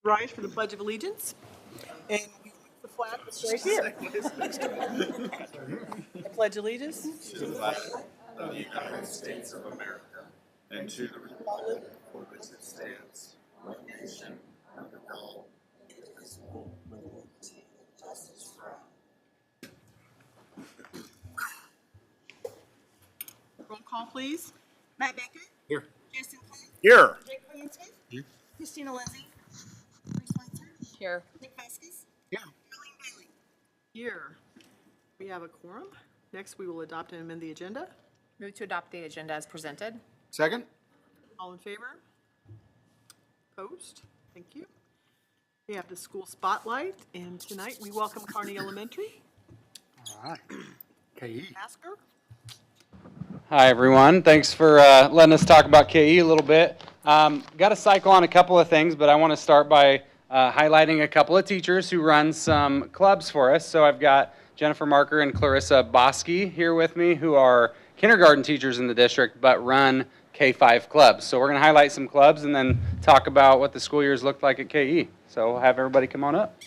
rise for the Pledge of Allegiance. And we put the flag that's right here. I pledge allegiance To the flag of the United States of America and to the republic for which it stands, one nation, under God, indivisible, with liberty and justice for all. Roll call, please. Matt Baker. Here. Jason Cole. Here. Jake Williamson. Here. Christina Lindsay. Bruce Switzer. Here. Nick Vasquez. Yeah. Colleen Bailey. Here. We have a quorum. Next, we will adopt and amend the agenda. Move to adopt the agenda as presented. Second? All in favor? Opposed? Thank you. We have the school spotlight, and tonight we welcome Kearney Elementary. All right. KE. Asker. Hi, everyone. Thanks for letting us talk about KE a little bit. Got to cycle on a couple of things, but I want to start by highlighting a couple of teachers who run some clubs for us. So I've got Jennifer Marker and Clarissa Bosky here with me, who are kindergarten teachers in the district, but run K-5 clubs. So we're going to highlight some clubs and then talk about what the school years looked like at KE. So we'll have everybody come on up.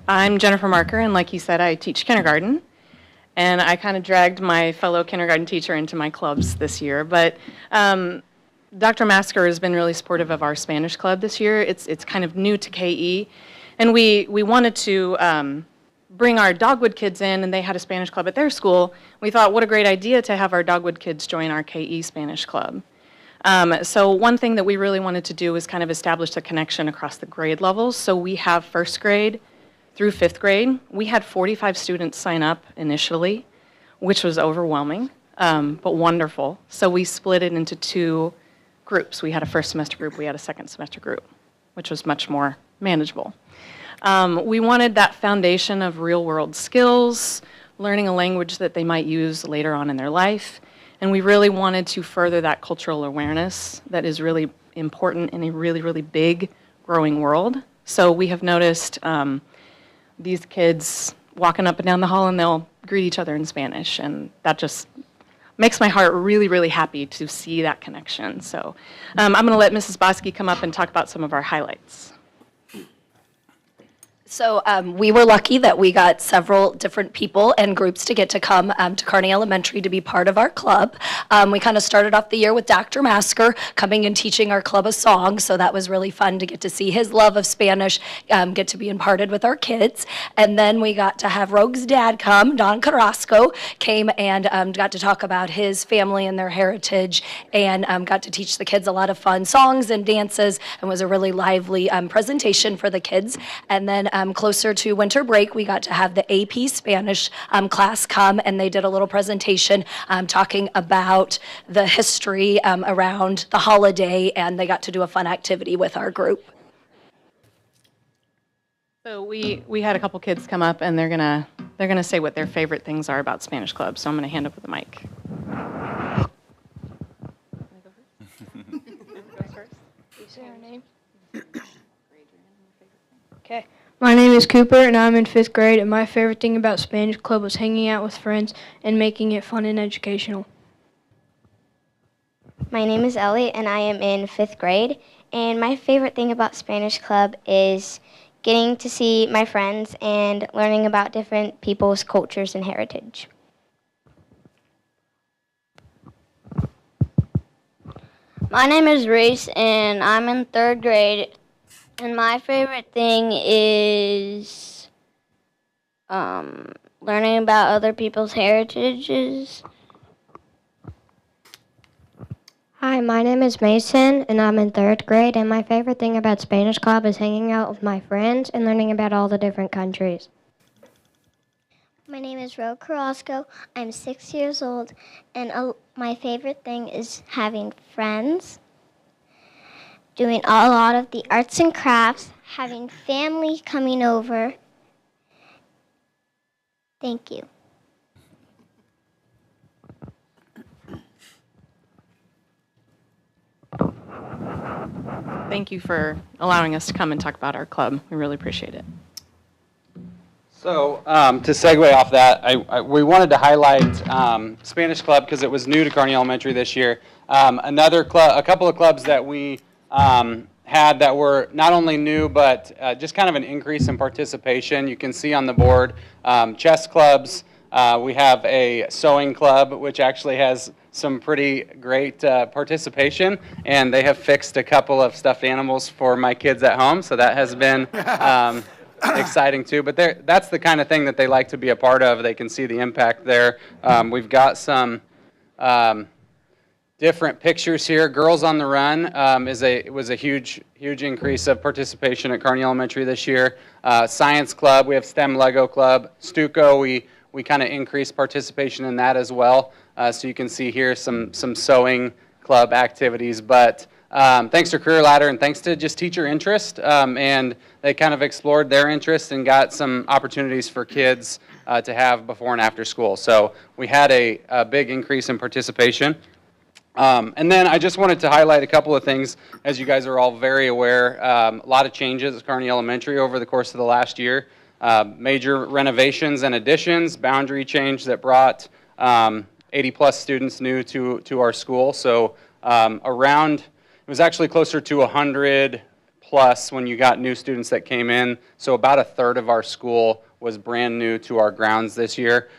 I'm Jennifer Marker, and like you said, I teach kindergarten. And I kind of dragged my fellow kindergarten teacher into my clubs this year. But Dr. Masker has been really supportive of our Spanish club this year. It's kind of new to KE. And we wanted to bring our Dogwood kids in, and they had a Spanish club at their school. We thought, what a great idea to have our Dogwood kids join our KE Spanish club. So one thing that we really wanted to do was kind of establish a connection across the grade levels. So we have first grade through fifth grade. We had 45 students sign up initially, which was overwhelming, but wonderful. So we split it into two groups. We had a first semester group, we had a second semester group, which was much more manageable. We wanted that foundation of real world skills, learning a language that they might use later on in their life, and we really wanted to further that cultural awareness that is really important in a really, really big growing world. So we have noticed these kids walking up and down the hall, and they'll greet each other in Spanish, and that just makes my heart really, really happy to see that connection. So I'm going to let Mrs. Bosky come up and talk about some of our highlights. So we were lucky that we got several different people and groups to get to come to Kearney Elementary to be part of our club. We kind of started off the year with Dr. Masker coming and teaching our club a song, so that was really fun to get to see his love of Spanish get to be imparted with our kids. And then we got to have Rogue's dad come, Don Carrasco, came and got to talk about his family and their heritage, and got to teach the kids a lot of fun songs and dances, and was a really lively presentation for the kids. And then closer to winter break, we got to have the AP Spanish class come, and they did a little presentation talking about the history around the holiday, and they got to do a fun activity with our group. So we had a couple kids come up, and they're gonna say what their favorite things are about Spanish Club. So I'm gonna hand over the mic. Say her name. Okay. My name is Cooper, and I'm in 5th grade, and my favorite thing about Spanish Club was hanging out with friends and making it fun and educational. My name is Ellie, and I am in 5th grade, and my favorite thing about Spanish Club is getting to see my friends and learning about different people's cultures and heritage. My name is Reese, and I'm in 3rd grade. And my favorite thing is learning about other people's heritages. Hi, my name is Mason, and I'm in 3rd grade, and my favorite thing about Spanish Club is hanging out with my friends and learning about all the different countries. My name is Ro Carrasco. I'm 6 years old, and my favorite thing is having friends, doing a lot of the arts and crafts, having family coming over. Thank you. Thank you for allowing us to come and talk about our club. We really appreciate it. So to segue off that, we wanted to highlight Spanish Club because it was new to Kearney Elementary this year. A couple of clubs that we had that were not only new, but just kind of an increase in participation. You can see on the board, chess clubs. We have a sewing club, which actually has some pretty great participation, and they have fixed a couple of stuffed animals for my kids at home, so that has been exciting too. But that's the kind of thing that they like to be a part of. They can see the impact there. We've got some different pictures here. Girls on the Run was a huge increase of participation at Kearney Elementary this year. Science Club, we have STEM Lego Club. Stuco, we kind of increased participation in that as well. So you can see here some sewing club activities. But thanks to Career Ladder and thanks to just teacher interest, and they kind of explored their interest and got some opportunities for kids to have before and after school. So we had a big increase in participation. And then I just wanted to highlight a couple of things. As you guys are all very aware, a lot of changes at Kearney Elementary over the course of the last year. Major renovations and additions, boundary change that brought 80 plus students new to our school. So it was actually closer to 100 plus when you got new students that came in. So about a third of our school was brand new to our grounds this year.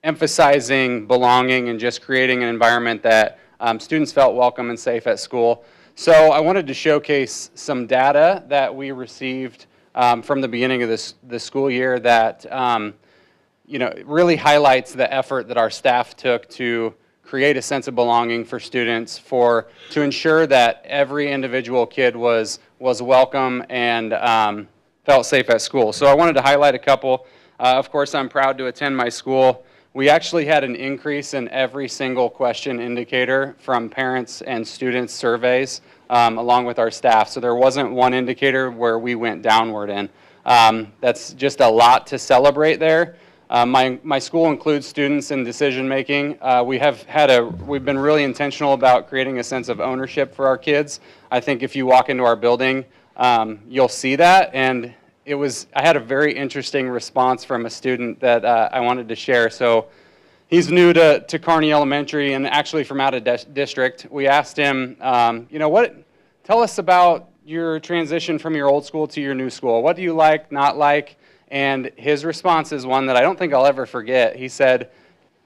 Emphasizing belonging and just creating an environment that students felt welcome and safe at school. So I wanted to showcase some data that we received from the beginning of this school year that really highlights the effort that our staff took to create a sense of belonging for students, to ensure that every individual kid was welcome and felt safe at school. So I wanted to highlight a couple. Of course, I'm proud to attend my school. We actually had an increase in every single question indicator from parents and students surveys along with our staff. So there wasn't one indicator where we went downward in. That's just a lot to celebrate there. My school includes students in decision making. We've been really intentional about creating a sense of ownership for our kids. I think if you walk into our building, you'll see that. And I had a very interesting response from a student that I wanted to share. So he's new to Kearney Elementary and actually from out of district. We asked him, tell us about your transition from your old school to your new school. What do you like, not like? And his response is one that I don't think I'll ever forget. He said,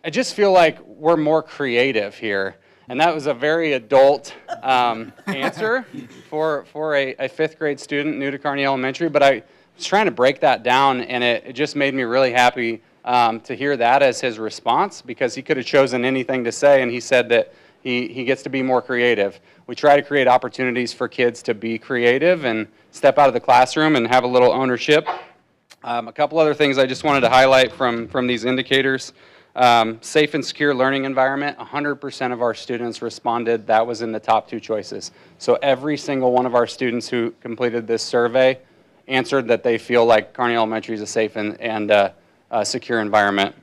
I just feel like we're more creative here. And that was a very adult answer for a fifth grade student new to Kearney Elementary. But I was trying to break that down, and it just made me really happy to hear that as his response, because he could have chosen anything to say, and he said that he gets to be more creative. We try to create opportunities for kids to be creative and step out of the classroom and have a little ownership. A couple other things I just wanted to highlight from these indicators. Safe and secure learning environment, 100% of our students responded that was in the top two choices. So every single one of our students who completed this survey answered that they feel like Kearney Elementary is a safe and secure environment.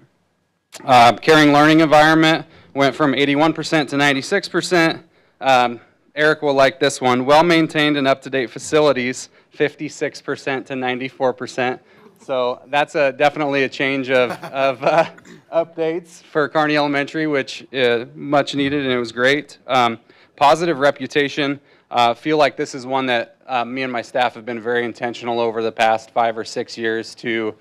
Caring learning environment went from 81% to 96%. Eric will like this one. Well-maintained and up-to-date facilities, 56% to 94%. So that's definitely a change of updates for Kearney Elementary, which much needed, and it was great. Positive reputation. Feel like this is one that me and my staff have been very intentional over the past 5 or 6 years to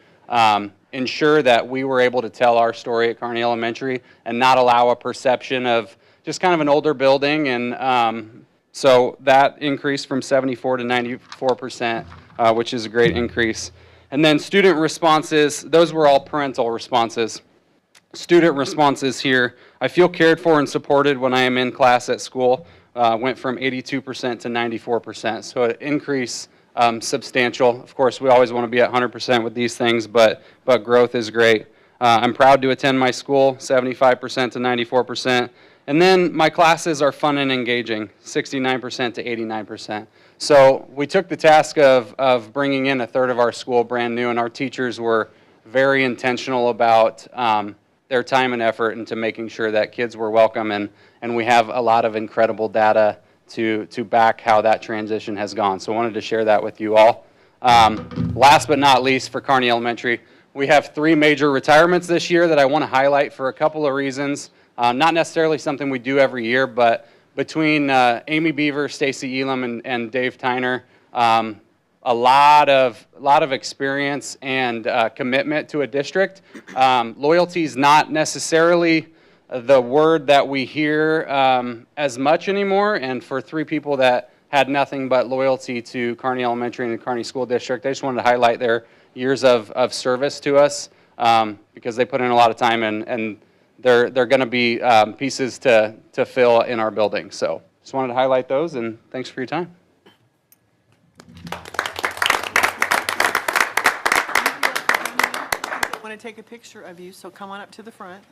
ensure that we were able to tell our story at Kearney Elementary and not allow a perception of just kind of an older building. And so that increased from 74 to 94%, which is a great increase. And then student responses, those were all parental responses. Student responses here, I feel cared for and supported when I am in class at school, went from 82% to 94%. So an increase substantial. Of course, we always want to be at 100% with these things, but growth is great. I'm proud to attend my school, 75% to 94%. And then my classes are fun and engaging, 69% to 89%. So we took the task of bringing in a third of our school brand new, and our teachers were very intentional about their time and effort into making sure that kids were welcome, and we have a lot of incredible data to back how that transition has gone. So I wanted to share that with you all. Last but not least, for Kearney Elementary, we have 3 major retirements this year that I want to highlight for a couple of reasons. Not necessarily something we do every year, but between Amy Beaver, Stacy Elam, and Dave Tyner, a lot of experience and commitment to a district. Loyalty is not necessarily the word that we hear as much anymore, and for three people that had nothing but loyalty to Kearney Elementary and the Kearney School District, I just wanted to highlight their years of service to us because they put in a lot of time, and they're going to be pieces to fill in our building. So just wanted to highlight those, and thanks for your time. I want to take a picture of you, so come on up to the front.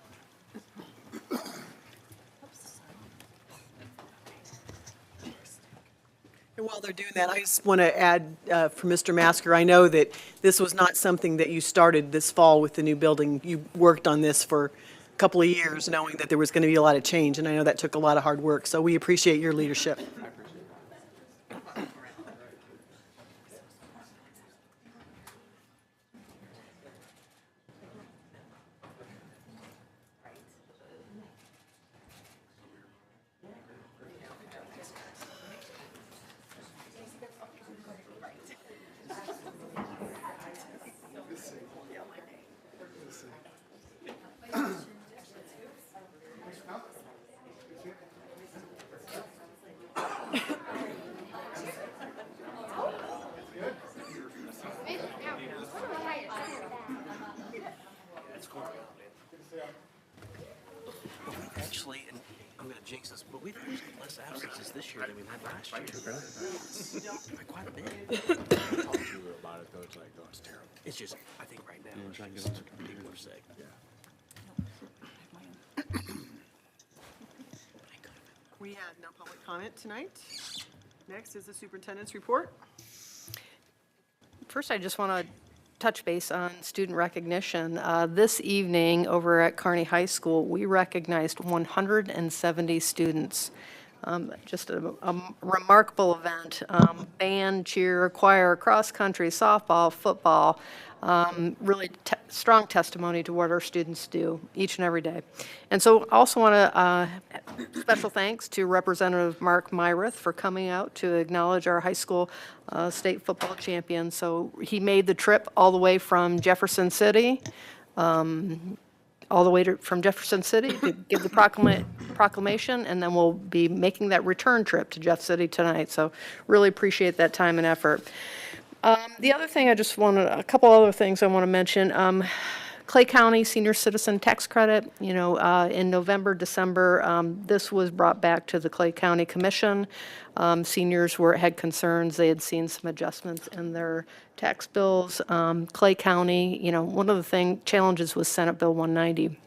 And while they're doing that, I just want to add for Mr. Masker, I know that this was not something that you started this fall with the new building. You worked on this for a couple of years, knowing that there was going to be a lot of change, and I know that took a lot of hard work, so we appreciate your leadership. Actually, and I'm going to jinx this, but we've actually less absences this year than we had last year. By quite a bit. I talked to her about it, though. It's like, oh, it's terrible. It's just, I think right now, people are sick. Yeah. We had no public comment tonight. Next is the superintendent's report. First, I just want to touch base on student recognition. This evening over at Kearney High School, we recognized 170 students. Just a remarkable event. Band, cheer, choir, cross country, softball, football. Really strong testimony to what our students do each and every day. And so I also want to special thanks to Representative Mark Myrith for coming out to acknowledge our high school state football champion. So he made the trip all the way from Jefferson City, from Jefferson City to give the proclamation, and then we'll be making that return trip to Jeff City tonight. So really appreciate that time and effort. The other thing a couple other things I want to mention. Clay County Senior Citizen Tax Credit, in November, December, this was brought back to the Clay County Commission. Seniors had concerns. They had seen some adjustments in their tax bills. Clay County, one of the challenges was Senate Bill 190.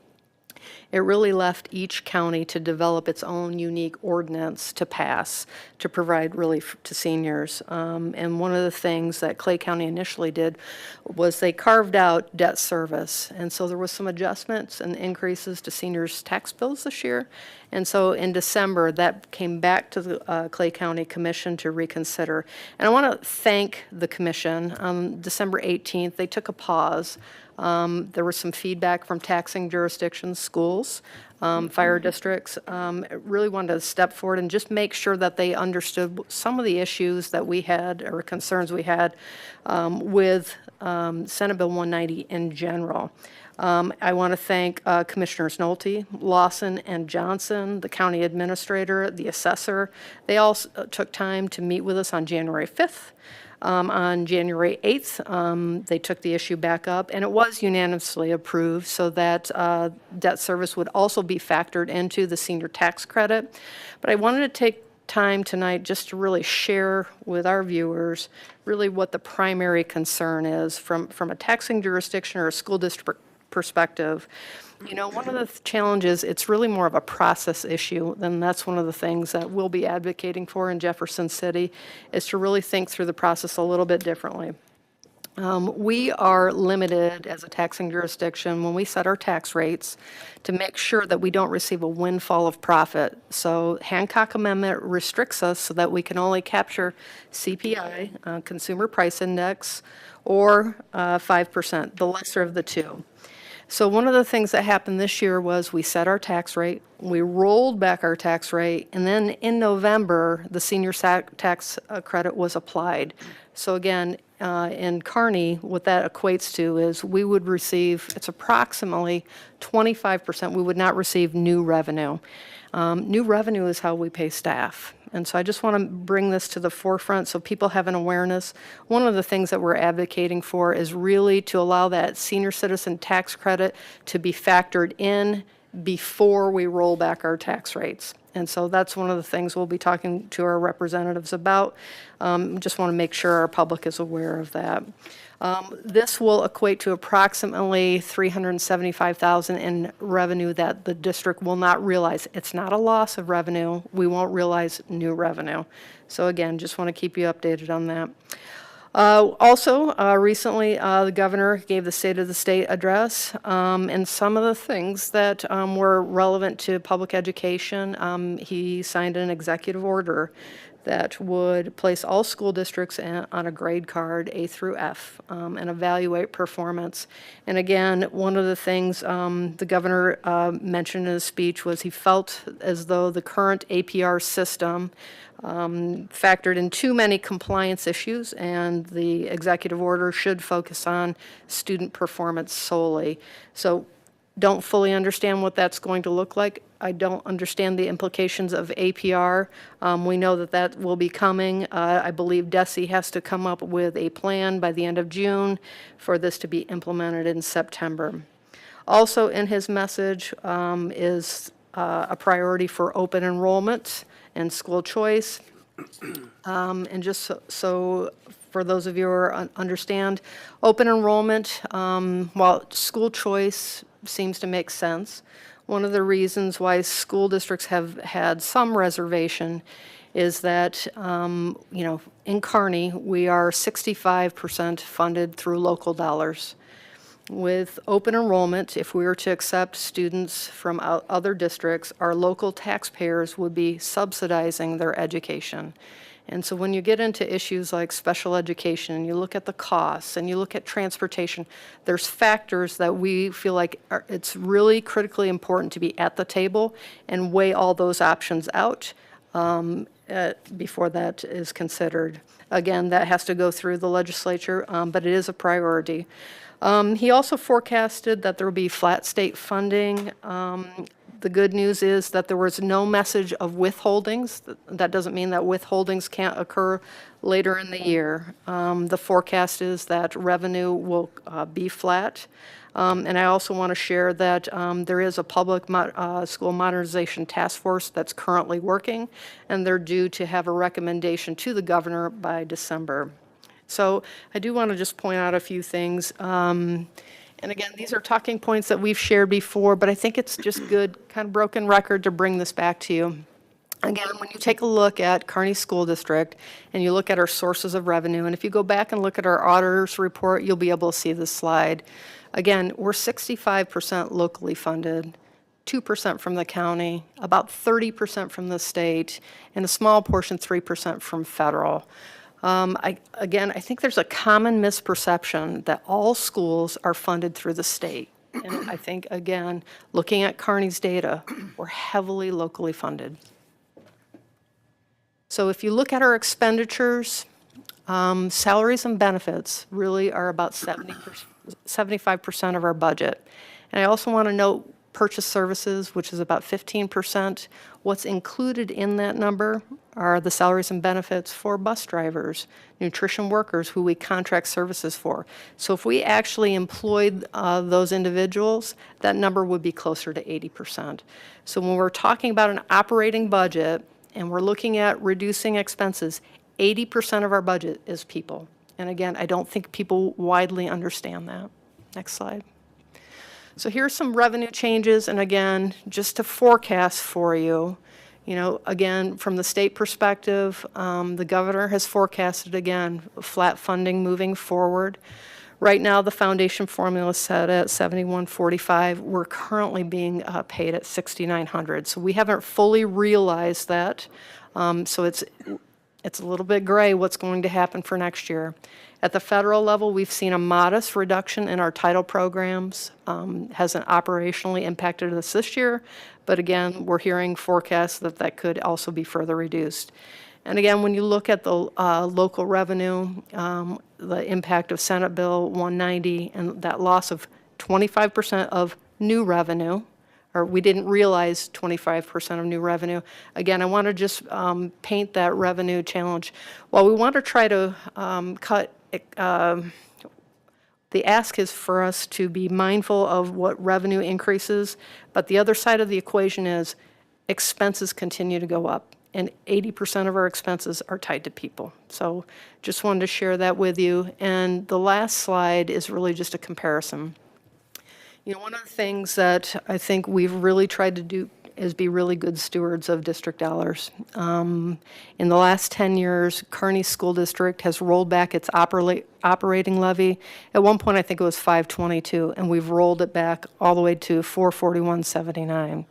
It really left each county to develop its own unique ordinance to pass to provide relief to seniors. And one of the things that Clay County initially did was they carved out debt service. And so there was some adjustments and increases to seniors' tax bills this year. And so in December, that came back to the Clay County Commission to reconsider. And I want to thank the commission. On December 18th, they took a pause. There was some feedback from taxing jurisdictions, schools, fire districts. Really wanted to step forward and just make sure that they understood some of the issues that we had or concerns we had with Senate Bill 190 in general. I want to thank Commissioners Nolte, Lawson, and Johnson, the county administrator, the assessor. They all took time to meet with us on January 5th. On January 8th, they took the issue back up, and it was unanimously approved so that debt service would also be factored into the senior tax credit. But I wanted to take time tonight just to really share with our viewers really what the primary concern is from a taxing jurisdiction or a school district perspective. One of the challenges, it's really more of a process issue, and that's one of the things that we'll be advocating for in Jefferson City, is to really think through the process a little bit differently. We are limited as a taxing jurisdiction when we set our tax rates to make sure that we don't receive a windfall of profit. So Hancock Amendment restricts us so that we can only capture CPI, Consumer Price Index, or 5%, the lesser of the two. So one of the things that happened this year was we set our tax rate, we rolled back our tax rate, and then in November, the senior tax credit was applied. So again, in Kearney, what that equates to is we would receive, it's approximately 25%, we would not receive new revenue. New revenue is how we pay staff. And so I just want to bring this to the forefront so people have an awareness. One of the things that we're advocating for is really to allow that senior citizen tax credit to be factored in before we roll back our tax rates. And so that's one of the things we'll be talking to our representatives about. Just want to make sure our public is aware of that. This will equate to approximately $375,000 in revenue that the district will not realize. It's not a loss of revenue. We won't realize new revenue. So again, just want to keep you updated on that. Also, recently, the governor gave the State of the State address, and some of the things that were relevant to public education, he signed an executive order that would place all school districts on a grade card, A through F, and evaluate performance. And again, one of the things the governor mentioned in his speech was he felt as though the current APR system factored in too many compliance issues, and the executive order should focus on student performance solely. So don't fully understand what that's going to look like. I don't understand the implications of APR. We know that that will be coming. I believe DESE has to come up with a plan by the end of June for this to be implemented in September. Also in his message is a priority for open enrollment and school choice. And just so for those of you who understand, open enrollment, while school choice seems to make sense, one of the reasons why school districts have had some reservation is that, in Kearney, we are 65% funded through local dollars. With open enrollment, if we were to accept students from other districts, our local taxpayers would be subsidizing their education. And so when you get into issues like special education, and you look at the costs, and you look at transportation, there's factors that we feel like it's really critically important to be at the table and weigh all those options out before that is considered. Again, that has to go through the legislature, but it is a priority. He also forecasted that there would be flat state funding. The good news is that there was no message of withholdings. That doesn't mean that withholdings can't occur later in the year. The forecast is that revenue will be flat. And I also want to share that there is a public school modernization task force that's currently working, and they're due to have a recommendation to the governor by December. So I do want to just point out a few things. And again, these are talking points that we've shared before, but I think it's just good, kind of broken record to bring this back to you. Again, when you take a look at Kearney School District and you look at our sources of revenue, and if you go back and look at our auditor's report, you'll be able to see this slide. Again, we're 65% locally funded, 2% from the county, about 30% from the state, and a small portion, 3% from federal. I think there's a common misperception that all schools are funded through the state. And I think, again, looking at Kearney's data, we're heavily locally funded. So if you look at our expenditures, salaries and benefits really are about 75% of our budget. And I also want to note purchase services, which is about 15%. What's included in that number are the salaries and benefits for bus drivers, nutrition workers who we contract services for. So if we actually employed those individuals, that number would be closer to 80%. So when we're talking about an operating budget and we're looking at reducing expenses, 80% of our budget is people. And again, I don't think people widely understand that. Next slide. So here's some revenue changes, and again, just to forecast for you, again, from the state perspective, the governor has forecasted, again, flat funding moving forward. Right now, the foundation formula is set at $71.45. We're currently being paid at $6,900. So we haven't fully realized that. So it's It's a little bit gray what's going to happen for next year. At the federal level, we've seen a modest reduction in our title programs. Hasn't operationally impacted us this year, but again, we're hearing forecasts that that could also be further reduced. And again, when you look at the local revenue, the impact of Senate Bill 190 and that loss of 25% of new revenue, or we didn't realize 25% of new revenue. Again, I want to just paint that revenue challenge. While we want to try to cut, the ask is for us to be mindful of what revenue increases, but the other side of the equation is expenses continue to go up, and 80% of our expenses are tied to people. So just wanted to share that with you. And the last slide is really just a comparison. You know, one of the things that I think we've really tried to do is be really good stewards of district dollars. In the last 10 years, Kearney School District has rolled back its operating levy. At one point, I think it was $522, and we've rolled it back all the way to $441.79.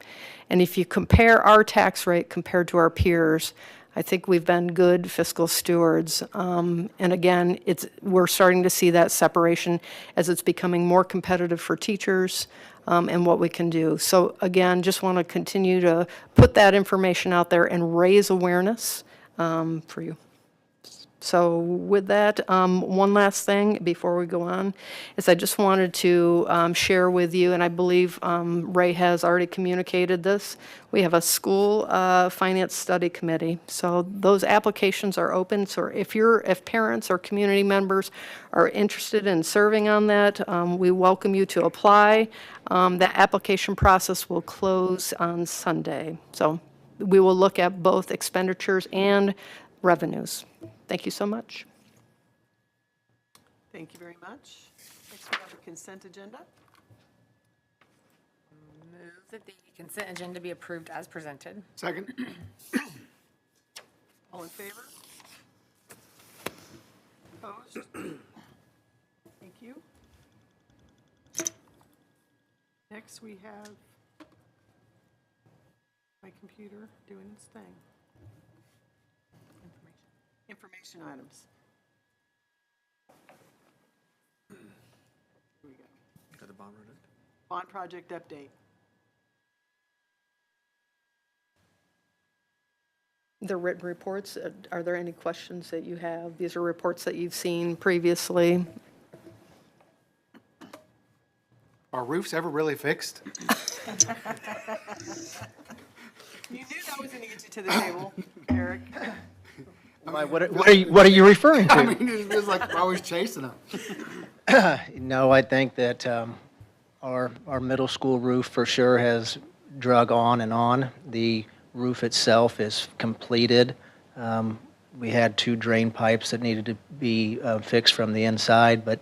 And if you compare our tax rate compared to our peers, I think we've been good fiscal stewards. And again, we're starting to see that separation as it's becoming more competitive for teachers and what we can do. So again, just want to continue to put that information out there and raise awareness for you. So with that, one last thing before we go on is I just wanted to share with you, and I believe Ray has already communicated this. We have a school finance study committee. So those applications are open. So if parents or community members are interested in serving on that, we welcome you to apply. That application process will close on Sunday. So we will look at both expenditures and revenues. Thank you so much. Thank you very much. Next, we have a consent agenda. Move that the consent agenda be approved as presented. Second. All in favor? Opposed? Thank you. Next, we have my computer doing its thing. Information items. Here we go. Got the bond project? Bond project update. The written reports, are there any questions that you have? These are reports that you've seen previously. Are roofs ever really fixed? You knew that was going to get you to the table, Eric. What are you referring to? I mean, it feels like we're always chasing them. No, I think that our middle school roof for sure has drug on and on. The roof itself is completed. We had 2 drain pipes that needed to be fixed from the inside, but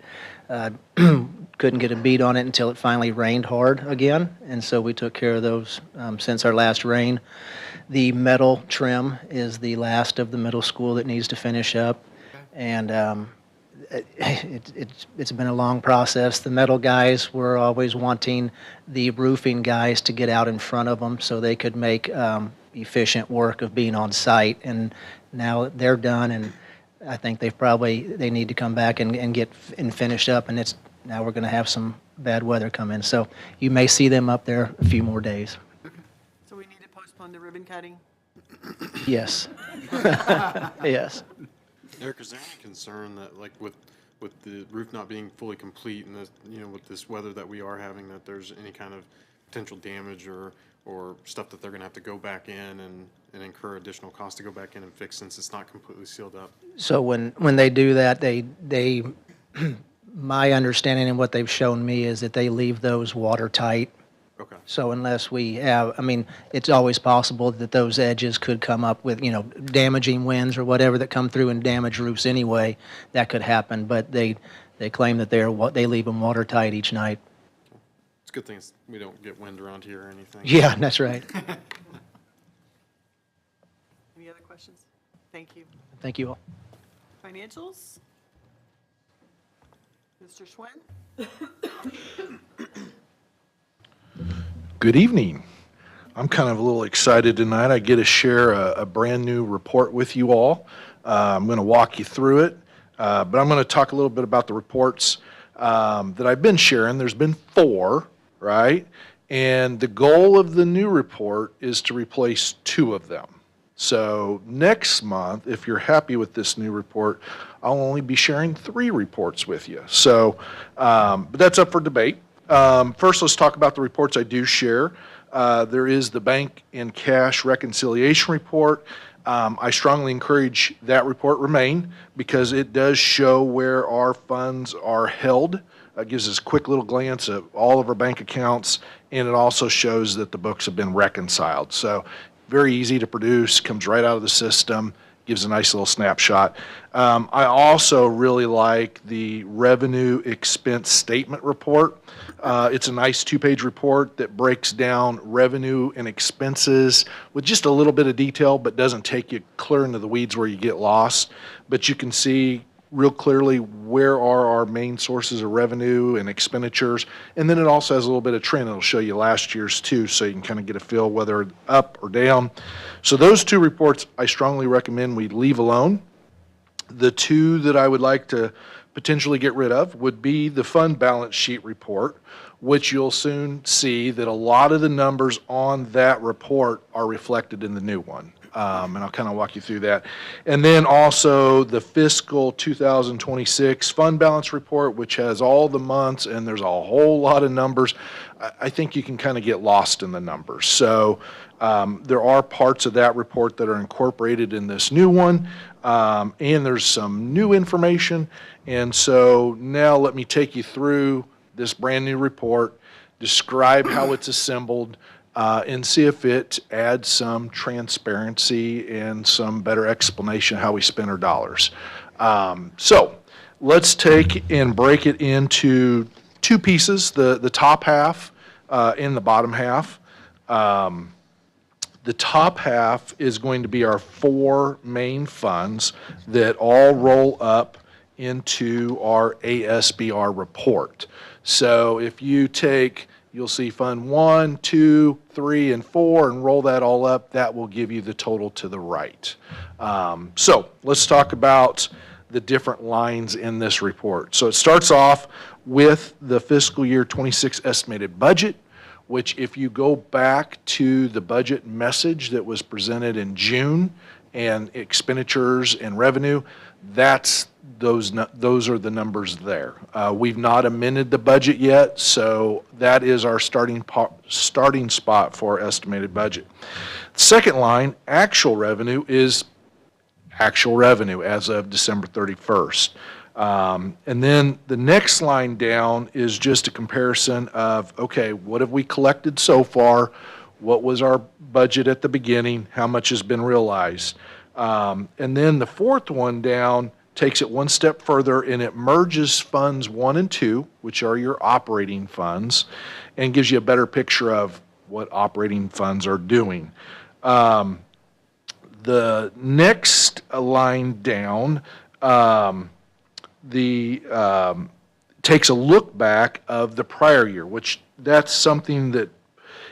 couldn't get a beat on it until it finally rained hard again, and so we took care of those since our last rain. The metal trim is the last of the middle school that needs to finish up, and it's been a long process. The metal guys were always wanting the roofing guys to get out in front of them so they could make efficient work of being on site, and now they're done, and I think they need to come back and get finished up, and now we're going to have some bad weather come in, so you may see them up there a few more days. So we need to postpone the ribbon cutting? Yes. Yes. Eric, is there any concern that, like, with the roof not being fully complete and with this weather that we are having, that there's any kind of potential damage or stuff that they're going to have to go back in and incur additional costs to go back in and fix since it's not completely sealed up? So when they do that, they my understanding and what they've shown me is that they leave those watertight. Okay. So unless we have, I mean, it's always possible that those edges could come up with, damaging winds or whatever that come through and damage roofs anyway. That could happen, but they claim that they leave them watertight each night. It's a good thing we don't get wind around here or anything. Yeah, that's right. Any other questions? Thank you. Thank you all. Financials? Mr. Schwen? Good evening. I'm kind of a little excited tonight. I get to share a brand new report with you all. I'm going to walk you through it, but I'm going to talk a little bit about the reports that I've been sharing. There's been 4, right? And the goal of the new report is to replace 2 of them. So next month, if you're happy with this new report, I'll only be sharing 3 reports with you. So, but that's up for debate. First, let's talk about the reports I do share. There is the bank and cash reconciliation report. I strongly encourage that report remain because it does show where our funds are held. It gives us a quick little glance at all of our bank accounts, and it also shows that the books have been reconciled. So very easy to produce, comes right out of the system, gives a nice little snapshot. I also really like the revenue expense statement report. It's a nice 2-page report that breaks down revenue and expenses with just a little bit of detail, but doesn't take you clear into the weeds where you get lost. But you can see real clearly where are our main sources of revenue and expenditures. And then it also has a little bit of trend. It'll show you last year's too, so you can kind of get a feel whether up or down. So those 2 reports I strongly recommend we leave alone. The 2 that I would like to potentially get rid of would be the fund balance sheet report, which you'll soon see that a lot of the numbers on that report are reflected in the new one. And I'll kind of walk you through that. And then also the fiscal 2026 fund balance report, which has all the months, and there's a whole lot of numbers. I think you can kind of get lost in the numbers. So there are parts of that report that are incorporated in this new one, and there's some new information. And so now let me take you through this brand new report, describe how it's assembled, and see if it adds some transparency and some better explanation how we spend our dollars. So let's take and break it into 2 pieces, the top half and the bottom half. The top half is going to be our 4 main funds that all roll up into our ASBR report. So if you take, you'll see Fund 1, 2, 3, and 4, and roll that all up. That will give you the total to the right. So let's talk about the different lines in this report. So it starts off with the fiscal year 26 estimated budget, which if you go back to the budget message that was presented in June and expenditures and revenue, those are the numbers there. We've not amended the budget yet, so that is our starting spot for our estimated budget. Second line, actual revenue, is actual revenue as of December 31st. And then the next line down is just a comparison of, okay, what have we collected so far? What was our budget at the beginning? How much has been realized? And then the fourth one down takes it one step further, and it merges funds 1 and 2, which are your operating funds, and gives you a better picture of what operating funds are doing. The next line down takes a look back of the prior year, which that's something that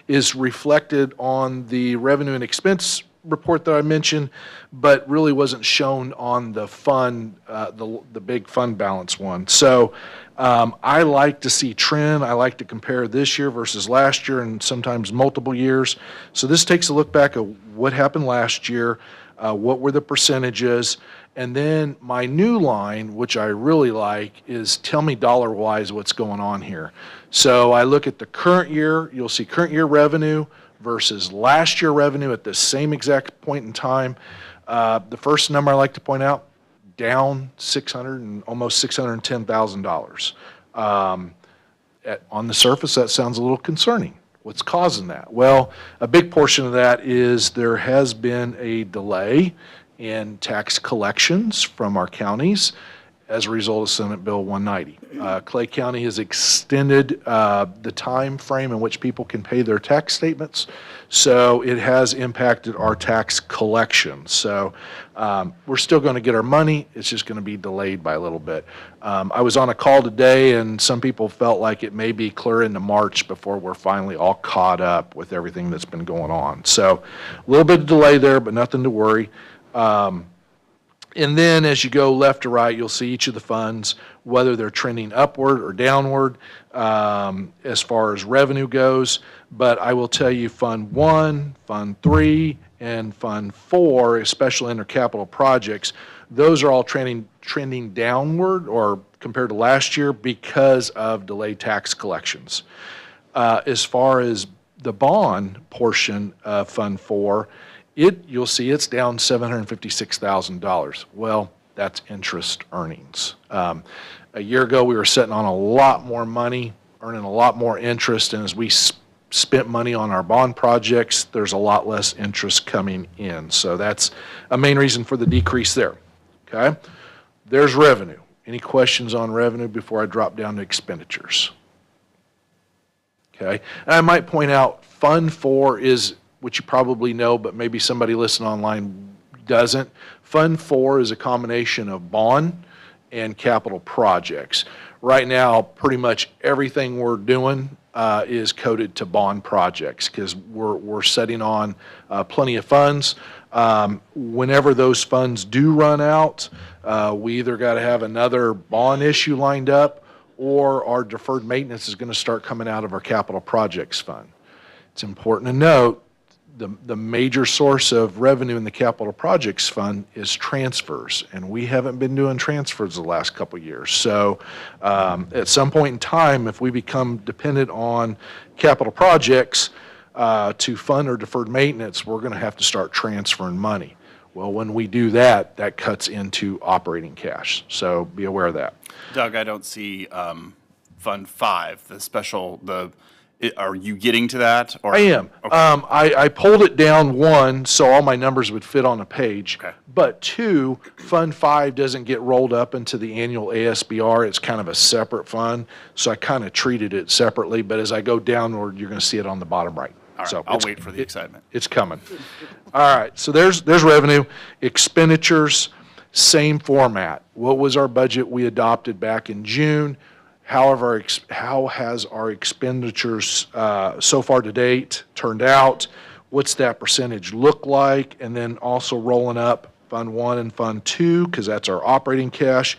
is reflected on the revenue and expense report that I mentioned, but really wasn't shown on the fund, the big fund balance one. So I like to see trend. I like to compare this year versus last year and sometimes multiple years. So this takes a look back at what happened last year, what were the percentages, and then my new line, which I really like, is tell me dollar-wise what's going on here. So I look at the current year. You'll see current year revenue versus last year revenue at the same exact point in time. The first number I like to point out, down almost $610,000. On the surface, that sounds a little concerning. What's causing that? Well, a big portion of that is there has been a delay in tax collections from our counties as a result of Senate Bill 190. Clay County has extended the time frame in which people can pay their tax statements, so it has impacted our tax collections. So we're still going to get our money, it's just going to be delayed by a little bit. I was on a call today, and some people felt like it may be clear into March before we're finally all caught up with everything that's been going on. So a little bit of delay there, but nothing to worry. And then as you go left to right, you'll see each of the funds, whether they're trending upward or downward as far as revenue goes. But I will tell you Fund 1, Fund 3, and Fund 4, special intercapital projects, those are all trending downward or compared to last year because of delayed tax collections. As far as the bond portion of Fund 4, you'll see it's down $756,000. Well, that's interest earnings. A year ago, we were sitting on a lot more money, earning a lot more interest, and as we spent money on our bond projects, there's a lot less interest coming in. So that's a main reason for the decrease there. Okay? There's revenue. Any questions on revenue before I drop down to expenditures? Okay? And I might point out Fund 4 is, which you probably know, but maybe somebody listening online doesn't. Fund 4 is a combination of bond and capital projects. Right now, pretty much everything we're doing is coded to bond projects because we're setting on plenty of funds. Whenever those funds do run out, we either got to have another bond issue lined up or our deferred maintenance is going to start coming out of our capital projects fund. It's important to note the major source of revenue in the capital projects fund is transfers, and we haven't been doing transfers the last couple of years. So at some point in time, if we become dependent on capital projects to fund our deferred maintenance, we're going to have to start transferring money. Well, when we do that, that cuts into operating cash. So be aware of that. Doug, I don't see Fund 5, the special, are you getting to that? Or? I am. Okay. I pulled it down, 1, so all my numbers would fit on a page. Okay. But 2, Fund 5 doesn't get rolled up into the annual ASBR. It's kind of a separate fund, so I kind of treated it separately. But as I go downward, you're going to see it on the bottom right. All right, So I'll wait for the excitement. It's coming. All right, so there's revenue. Expenditures, same format. What was our budget we adopted back in June? However, how has our expenditures so far to date turned out? What's that percentage look like? And then also rolling up Fund 1 and Fund 2, because that's our operating cash.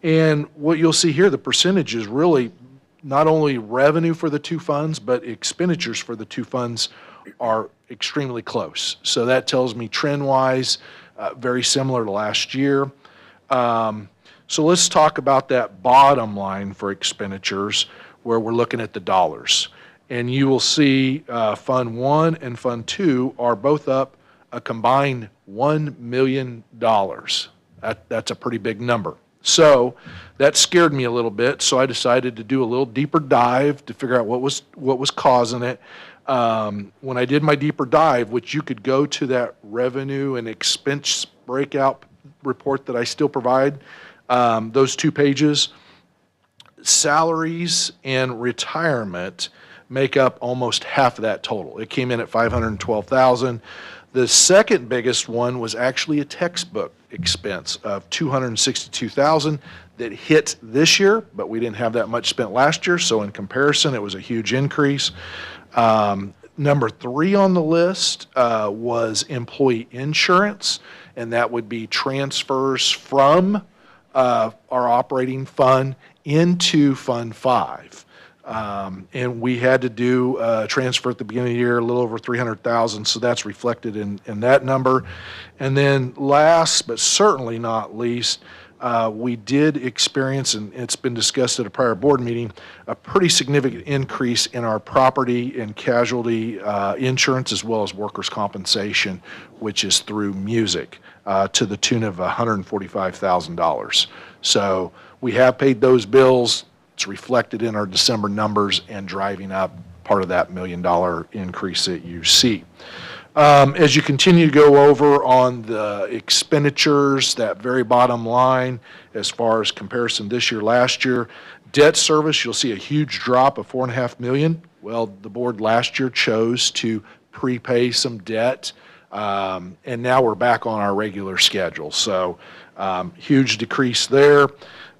And what you'll see here, the percentage is really not only revenue for the two funds, but expenditures for the two funds are extremely close. So that tells me trend-wise, very similar to last year. So let's talk about that bottom line for expenditures where we're looking at the dollars. And you will see Fund 1 and Fund 2 are both up a combined $1 million. That's a pretty big number. So that scared me a little bit, so I decided to do a little deeper dive to figure out what was causing it. When I did my deeper dive, which you could go to that revenue and expense breakout report that I still provide, those 2 pages, salaries and retirement make up almost half of that total. It came in at $512,000. The second biggest one was actually a textbook expense of $262,000 that hit this year, but we didn't have that much spent last year, so in comparison, it was a huge increase. Number 3 on the list was employee insurance, and that would be transfers from our operating fund into Fund 5. And we had to do a transfer at the beginning of the year, a little over $300,000, so that's reflected in that number. And then last, but certainly not least, we did experience, and it's been discussed at a prior board meeting, a pretty significant increase in our property and casualty insurance as well as workers' compensation, which is through music, to the tune of $145,000. So we have paid those bills. It's reflected in our December numbers and driving up part of that $1 million increase that you see. As you continue to go over on the expenditures, that very bottom line, as far as comparison this year, last year, debt service, you'll see a huge drop of $4.5 million. Well, the board last year chose to prepay some debt, and now we're back on our regular schedule. So huge decrease there.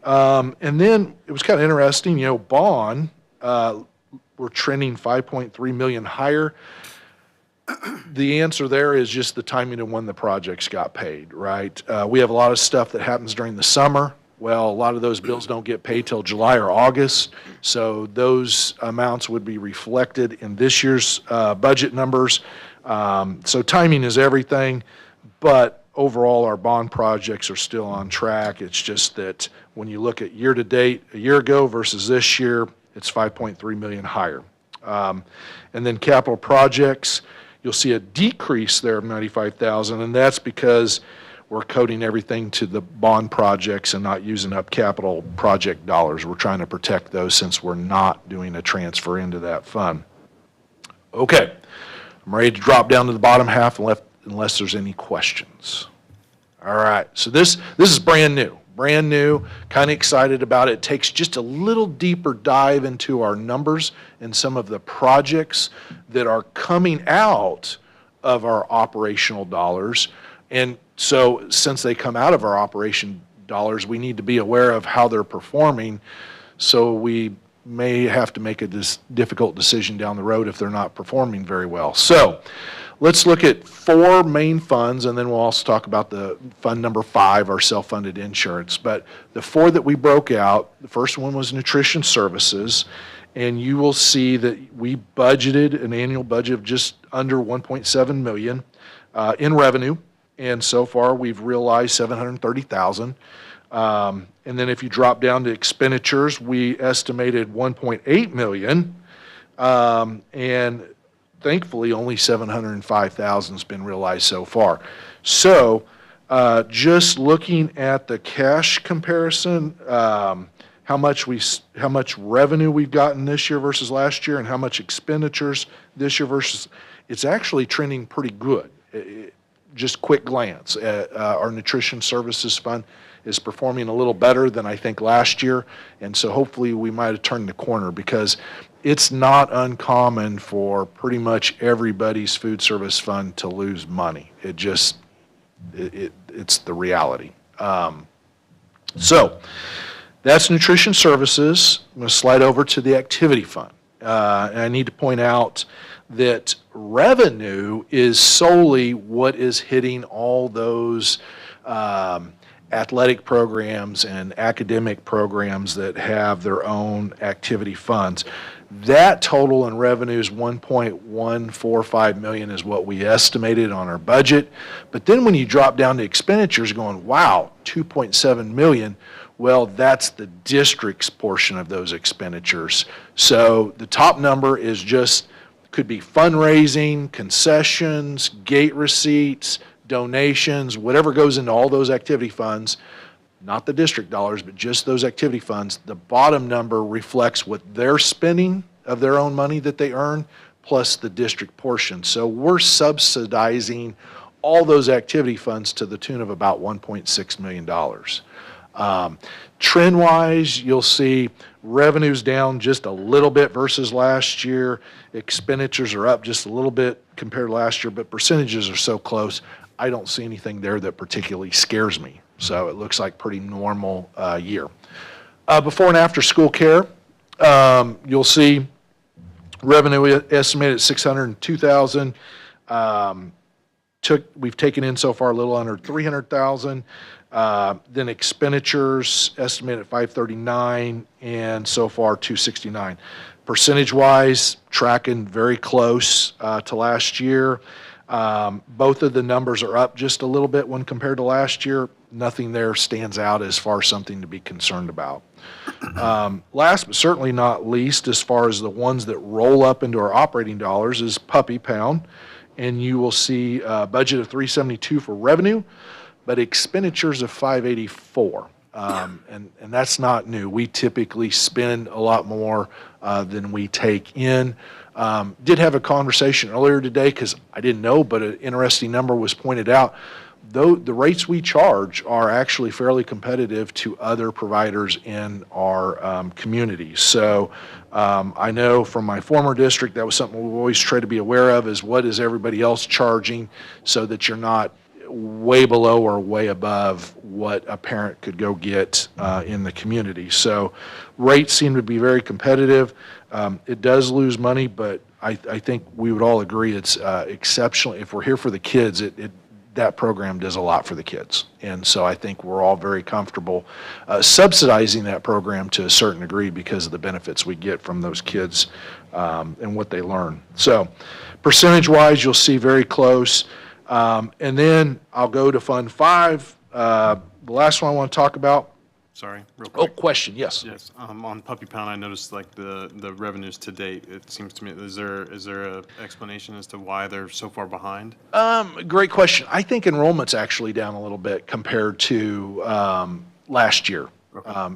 And then it was kind of interesting, bond, we're trending $5.3 million higher. The answer there is just the timing of when the projects got paid, right? We have a lot of stuff that happens during the summer. Well, a lot of those bills don't get paid till July or August, so those amounts would be reflected in this year's budget numbers. So timing is everything, but overall, our bond projects are still on track. It's just that when you look at year-to-date, a year ago versus this year, it's 5.3 million higher. And then capital projects, you'll see a decrease there of 95,000, and that's because we're coding everything to the bond projects and not using up capital project dollars. We're trying to protect those since we're not doing a transfer into that fund. Okay, I'm ready to drop down to the bottom half unless there's any questions. All right, so this is brand new. Brand new, kind of excited about it. It takes just a little deeper dive into our numbers and some of the projects that are coming out of our operational dollars. And so since they come out of our operation dollars, we need to be aware of how they're performing. So we may have to make a difficult decision down the road if they're not performing very well. So let's look at 4 main funds, and then we'll also talk about the fund number 5, our self-funded insurance. But the 4 that we broke out, the first one was nutrition services, and you will see that we budgeted an annual budget of just under 1.7 million in revenue, and so far we've realized 730,000. And then if you drop down to expenditures, we estimated 1.8 million, and thankfully only 705,000 has been realized so far. So just looking at the cash comparison, how much revenue we've gotten this year versus last year, and how much expenditures this year versus, it's actually trending pretty good. Just quick glance at our nutrition services fund is performing a little better than I think last year, and so hopefully we might have turned the corner, because it's not uncommon for pretty much everybody's food service fund to lose money. It's the reality. So that's nutrition services. I'm going to slide over to the activity fund. And I need to point out that revenue is solely what is hitting all those athletic programs and academic programs that have their own activity funds. That total in revenue is 1.145 million is what we estimated on our budget. But then when you drop down to expenditures, going, wow, 2.7 million, well, that's the district's portion of those expenditures. So the top number is just, could be fundraising, concessions, gate receipts, donations, whatever goes into all those activity funds, not the district dollars, but just those activity funds. The bottom number reflects what they're spending of their own money that they earn, plus the district portion. So we're subsidizing all those activity funds to the tune of about $1.6 million. Trend-wise, you'll see revenues down just a little bit versus last year. Expenditures are up just a little bit compared to last year, but percentages are so close, I don't see anything there that particularly scares me. So it looks like pretty normal year. Before and after school care, you'll see revenue estimated at 602,000. We've taken in so far a little under 300,000. Then expenditures estimated at 539, and so far 269. Percentage-wise, tracking very close to last year. Both of the numbers are up just a little bit when compared to last year. Nothing there stands out as far as something to be concerned about. Last but certainly not least, as far as the ones that roll up into our operating dollars, is puppy pound. And you will see a budget of 372 for revenue, but expenditures of 584. And that's not new. We typically spend a lot more than we take in. Did have a conversation earlier today, because I didn't know, but an interesting number was pointed out. Though the rates we charge are actually fairly competitive to other providers in our community. So I know from my former district, that was something we always try to be aware of, is what is everybody else charging, so that you're not way below or way above what a parent could go get in the community. So rates seem to be very competitive. It does lose money, but I think we would all agree it's exceptional. If we're here for the kids, that program does a lot for the kids. And so I think we're all very comfortable subsidizing that program to a certain degree because of the benefits we get from those kids and what they learn. So percentage-wise, you'll see very close. And then I'll go to Fund 5. The last one I want to talk about. Sorry, real Oh, quick. question, yes. Yes, on Puppy Pound, I noticed like the revenues to date. It seems to me, is there a explanation as to why they're so far behind? Great question. I think enrollment's actually down a little bit compared to last year.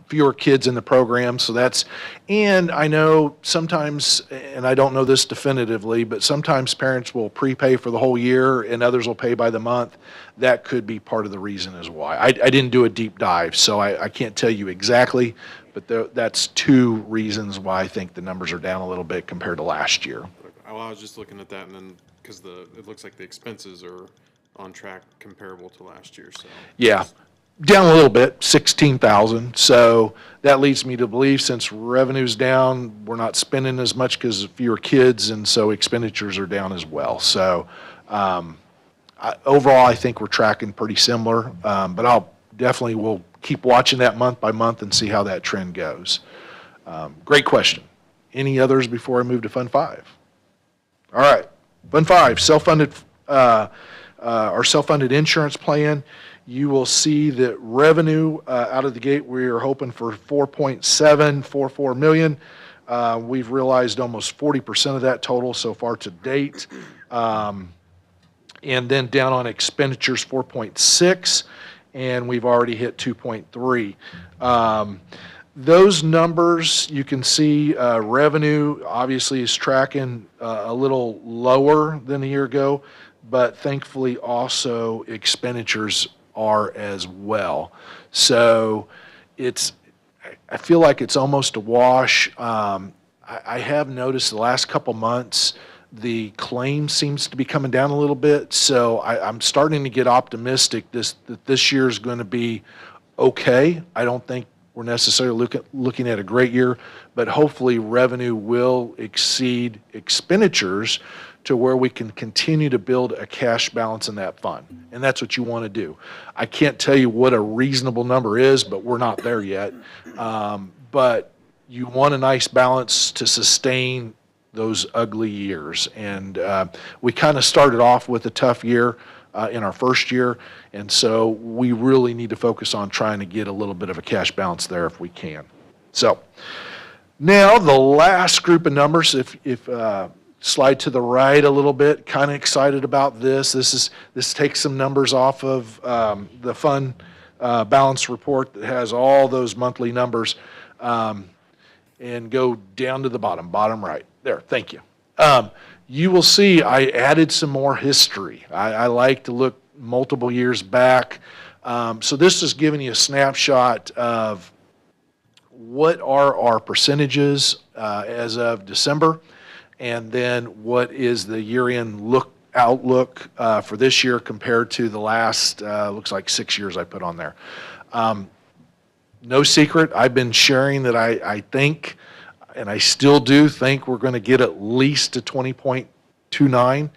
Fewer kids in the program, so that's, and I know sometimes, and I don't know this definitively, but sometimes parents will prepay for the whole year and others will pay by the month. That could be part of the reason as why. I didn't do a deep dive, so I can't tell you exactly, but that's two reasons why I think the numbers are down a little bit compared to last year. Well, I was just looking at that and then, because it looks like the expenses are on track comparable to last year, so. Yeah. Down a little bit, 16,000. So that leads me to believe since revenue's down, we're not spending as much because of fewer kids, and so expenditures are down as well. So overall, I think we're tracking pretty similar, but I'll definitely will keep watching that month by month and see how that trend goes. Great question. Any others before I move to Fund 5? All right, Fund 5, self-funded, our self-funded insurance plan. You will see that revenue out of the gate, we are hoping for $4.744 million. We've realized almost 40% of that total so far to date. And then down on expenditures, 4.6, and we've already hit 2.3. Those numbers, you can see revenue obviously is tracking a little lower than a year ago, but thankfully also expenditures are as well. So I feel like it's almost a wash. I have noticed the last couple months the claim seems to be coming down a little bit, so I'm starting to get optimistic that this year is going to be okay. I don't think we're necessarily looking at a great year, but hopefully revenue will exceed expenditures to where we can continue to build a cash balance in that fund. And that's what you want to do. I can't tell you what a reasonable number is, but we're not there yet. But you want a nice balance to sustain those ugly years. And we kind of started off with a tough year in our first year, and so we really need to focus on trying to get a little bit of a cash balance there if we can. So now the last group of numbers, if slide to the right a little bit, kind of excited about this. This takes some numbers off of the fund balance report that has all those monthly numbers and go down to the bottom right. There, thank you. You will see I added some more history. I like to look multiple years back. So this is giving you a snapshot of what are our percentages as of December, and then what is the year-end outlook for this year compared to the last, looks like 6 years I put on there. No secret, I've been sharing that I think, and I still do think, we're going to get at least a 20.29.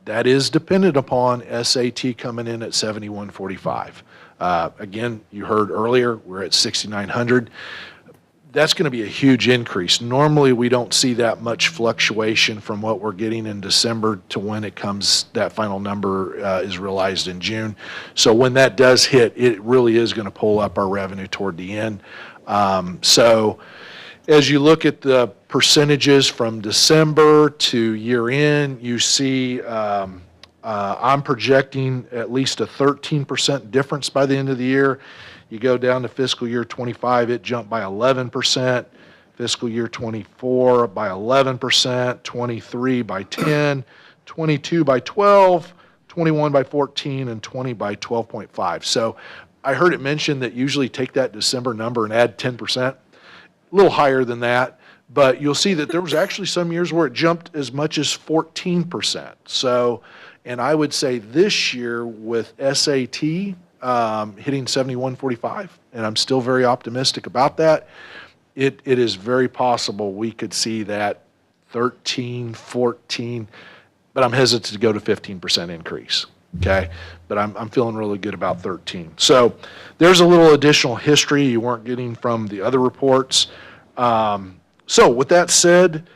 That is dependent upon SAT coming in at 7145. Again, you heard earlier, we're at 6,900. That's going to be a huge increase. Normally, we don't see that much fluctuation from what we're getting in December to when it comes, that final number is realized in June. So when that does hit, it really is going to pull up our revenue toward the end. So as you look at the percentages from December to year end, you see I'm projecting at least a 13% difference by the end of the year. You go down to fiscal year 25, it jumped by 11%, fiscal year 24 by 11%, 23 by 10, 22 by 12, 21 by 14, and 20 by 12.5. So I heard it mentioned that usually take that December number and add 10%, a little higher than that, but you'll see that there was actually some years where it jumped as much as 14%. So And I would say this year with SAT hitting 7145, and I'm still very optimistic about that, it is very possible we could see that 13, 14, but I'm hesitant to go to 15% increase. Okay, but I'm feeling really good about 13. So there's a little additional history you weren't getting from the other reports. So with that said,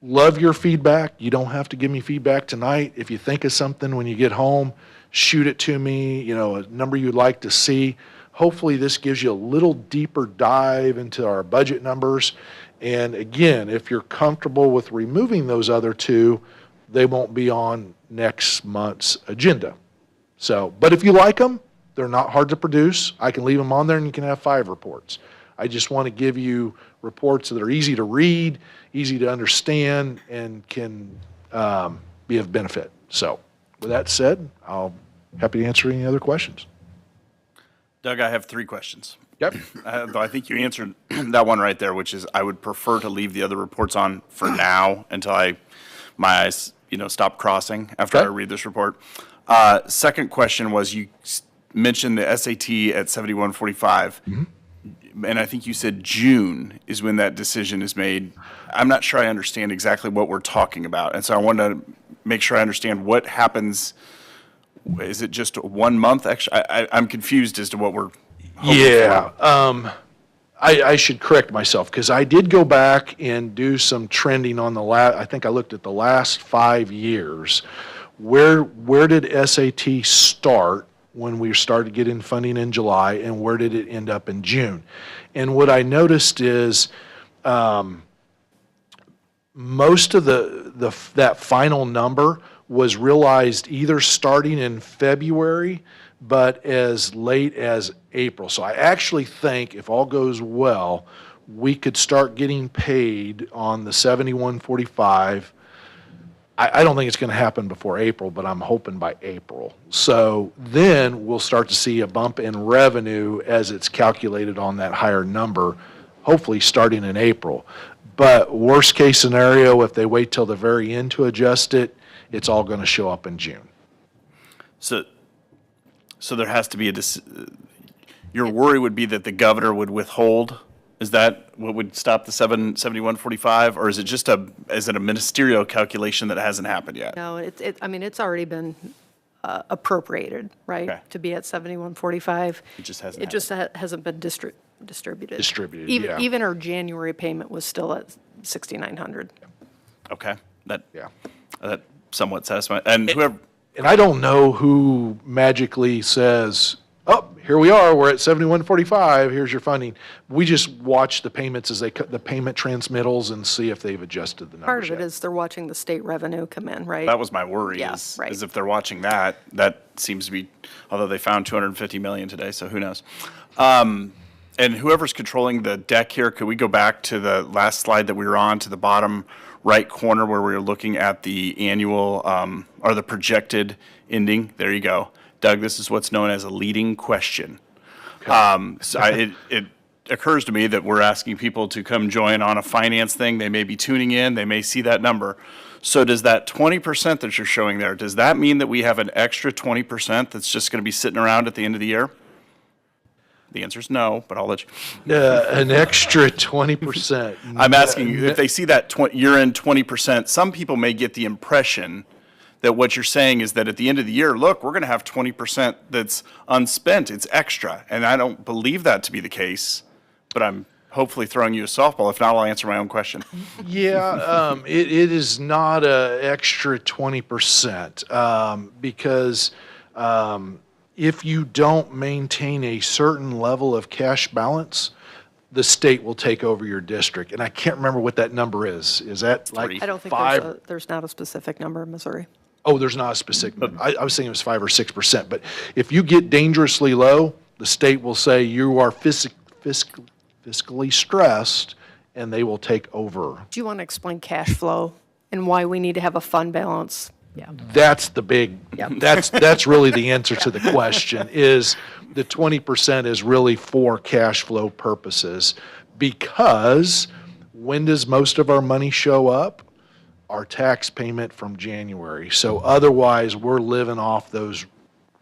love your feedback. You don't have to give me feedback tonight. If you think of something when you get home, shoot it to me, you know, a number you'd like to see. Hopefully this gives you a little deeper dive into our budget numbers. And again, if you're comfortable with removing those other two, they won't be on next month's agenda. So, but if you like them, they're not hard to produce. I can leave them on there and you can have 5 reports. I just want to give you reports that are easy to read, easy to understand, and can be of benefit. So with that said, I'll happy to answer any other questions. Doug, I have 3 questions. Yep. Though I think you answered that one right there, which is I would prefer to leave the other reports on for now until my eyes, stop crossing after I read this report. Second question was you mentioned the SAT at 7145. And I think you said June is when that decision is made. I'm not sure I understand exactly what we're talking about. And so I wanted to make sure I understand what happens. Is it just 1 month extra? I'm confused as to what we're hoping for. I should correct myself because I did go back and do some trending on I think I looked at the last 5 years. Where did SAT start when we started getting funding in July, and where did it end up in June? And what I noticed is most of that final number was realized either starting in February, but as late as April. So I actually think if all goes well, we could start getting paid on the 7145. I don't think it's going to happen before April, but I'm hoping by April. So then we'll start to see a bump in revenue as it's calculated on that higher number, hopefully starting in April. But worst case scenario, if they wait till the very end to adjust it, it's all going to show up in June. So there has to be your worry would be that the governor would withhold. Is that what would stop the 7145, or is it just a ministerial calculation that hasn't happened yet? No, it's already been appropriated, right? Okay. To be at 7145. It just hasn't. It just hasn't been distributed. Distributed, Even, yeah. even our January payment was still at 6,900. Okay. That somewhat satisfying. And And I don't know who magically says, oh, here we are, we're at 7145, here's your funding. We just watch the payments as they cut the payment transmittals and see if they've adjusted the numbers Part of it yet. is they're watching the state revenue come in, right? that was my worry. Yeah, is right. if they're watching that seems to be. Although they found 250 million today, so who knows? And whoever's controlling the deck here, could we go back to the last slide that we were on, to the bottom right corner where we were looking at the annual or the projected ending? There you go. Doug, this is what's known as a leading question. It occurs to me that we're asking people to come join on a finance thing. They may be tuning in. They may see that number. So does that 20% that you're showing there, does that mean that we have an extra 20% that's just going to be sitting around at the end of the year? The answer is no, but I'll let you. An extra 20%. I'm asking you, if they see that year-end 20%, some people may get the impression that what you're saying is that at the end of the year, look, we're going to have 20% that's unspent. It's extra. And I don't believe that to be the case, but I'm hopefully throwing you a softball. If not, I'll answer my own question. Yeah, it is not an extra 20% because if you don't maintain a certain level of cash balance, the state will take over your district. And I can't remember what that number is. Is that like I don't think 5? there's not a specific number in Missouri. Oh, there's not a specific, I was thinking it was 5 or 6%. But if you get dangerously low, the state will say you are fiscally stressed, and they will take over. Do you want to explain cash flow and why we need to have a fund balance? Yeah. That's the big, that's really the answer to the question, is the 20% is really for cash flow purposes, because when does most of our money show up? our tax payment from January. So otherwise, we're living off those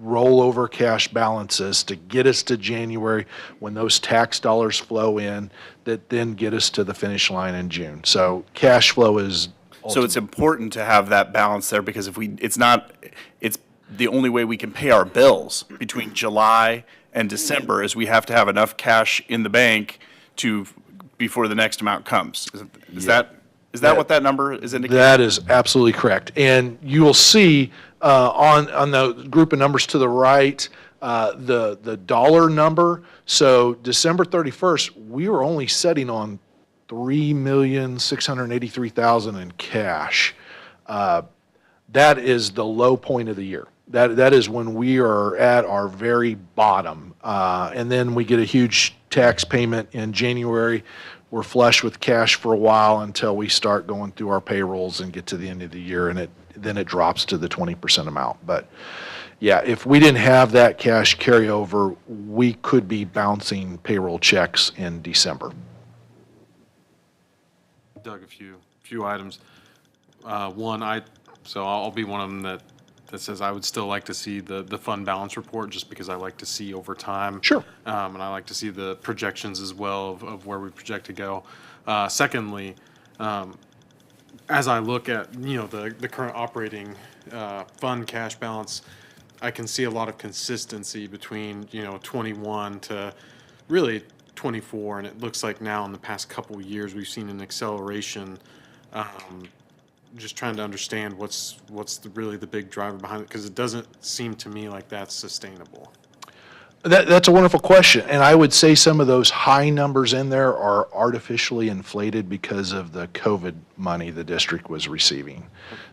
rollover cash balances to get us to January when those tax dollars flow in that then get us to the finish line in June. So cash flow is So it's important to have that balance there because it's the only way we can pay our bills between July and December is we have to have enough cash in the bank before the next amount comes. Is that what that number is indicating? That is absolutely correct. And you will see on the group of numbers to the right, the dollar number. So December 31st, we were only sitting on $3,683,000 in cash. That is the low point of the year. That is when we are at our very bottom. And then we get a huge tax payment in January. We're flush with cash for a while until we start going through our payrolls and get to the end of the year, and then it drops to the 20% amount. But yeah, if we didn't have that cash carryover, we could be bouncing payroll checks in December. Doug, a few items. One, so I'll be one of them that says I would still like to see the fund balance report just because I like to see over time. Sure. And I like to see the projections as well of where we project to go. Secondly, as I look at, the current operating fund cash balance, I can see a lot of consistency between, 21 to really 24. And it looks like now in the past couple of years, we've seen an acceleration. Just trying to understand what's really the big driver behind it, because it doesn't seem to me like that's sustainable. That's a wonderful question, and I would say some of those high numbers in there are artificially inflated because of the COVID money the district was receiving.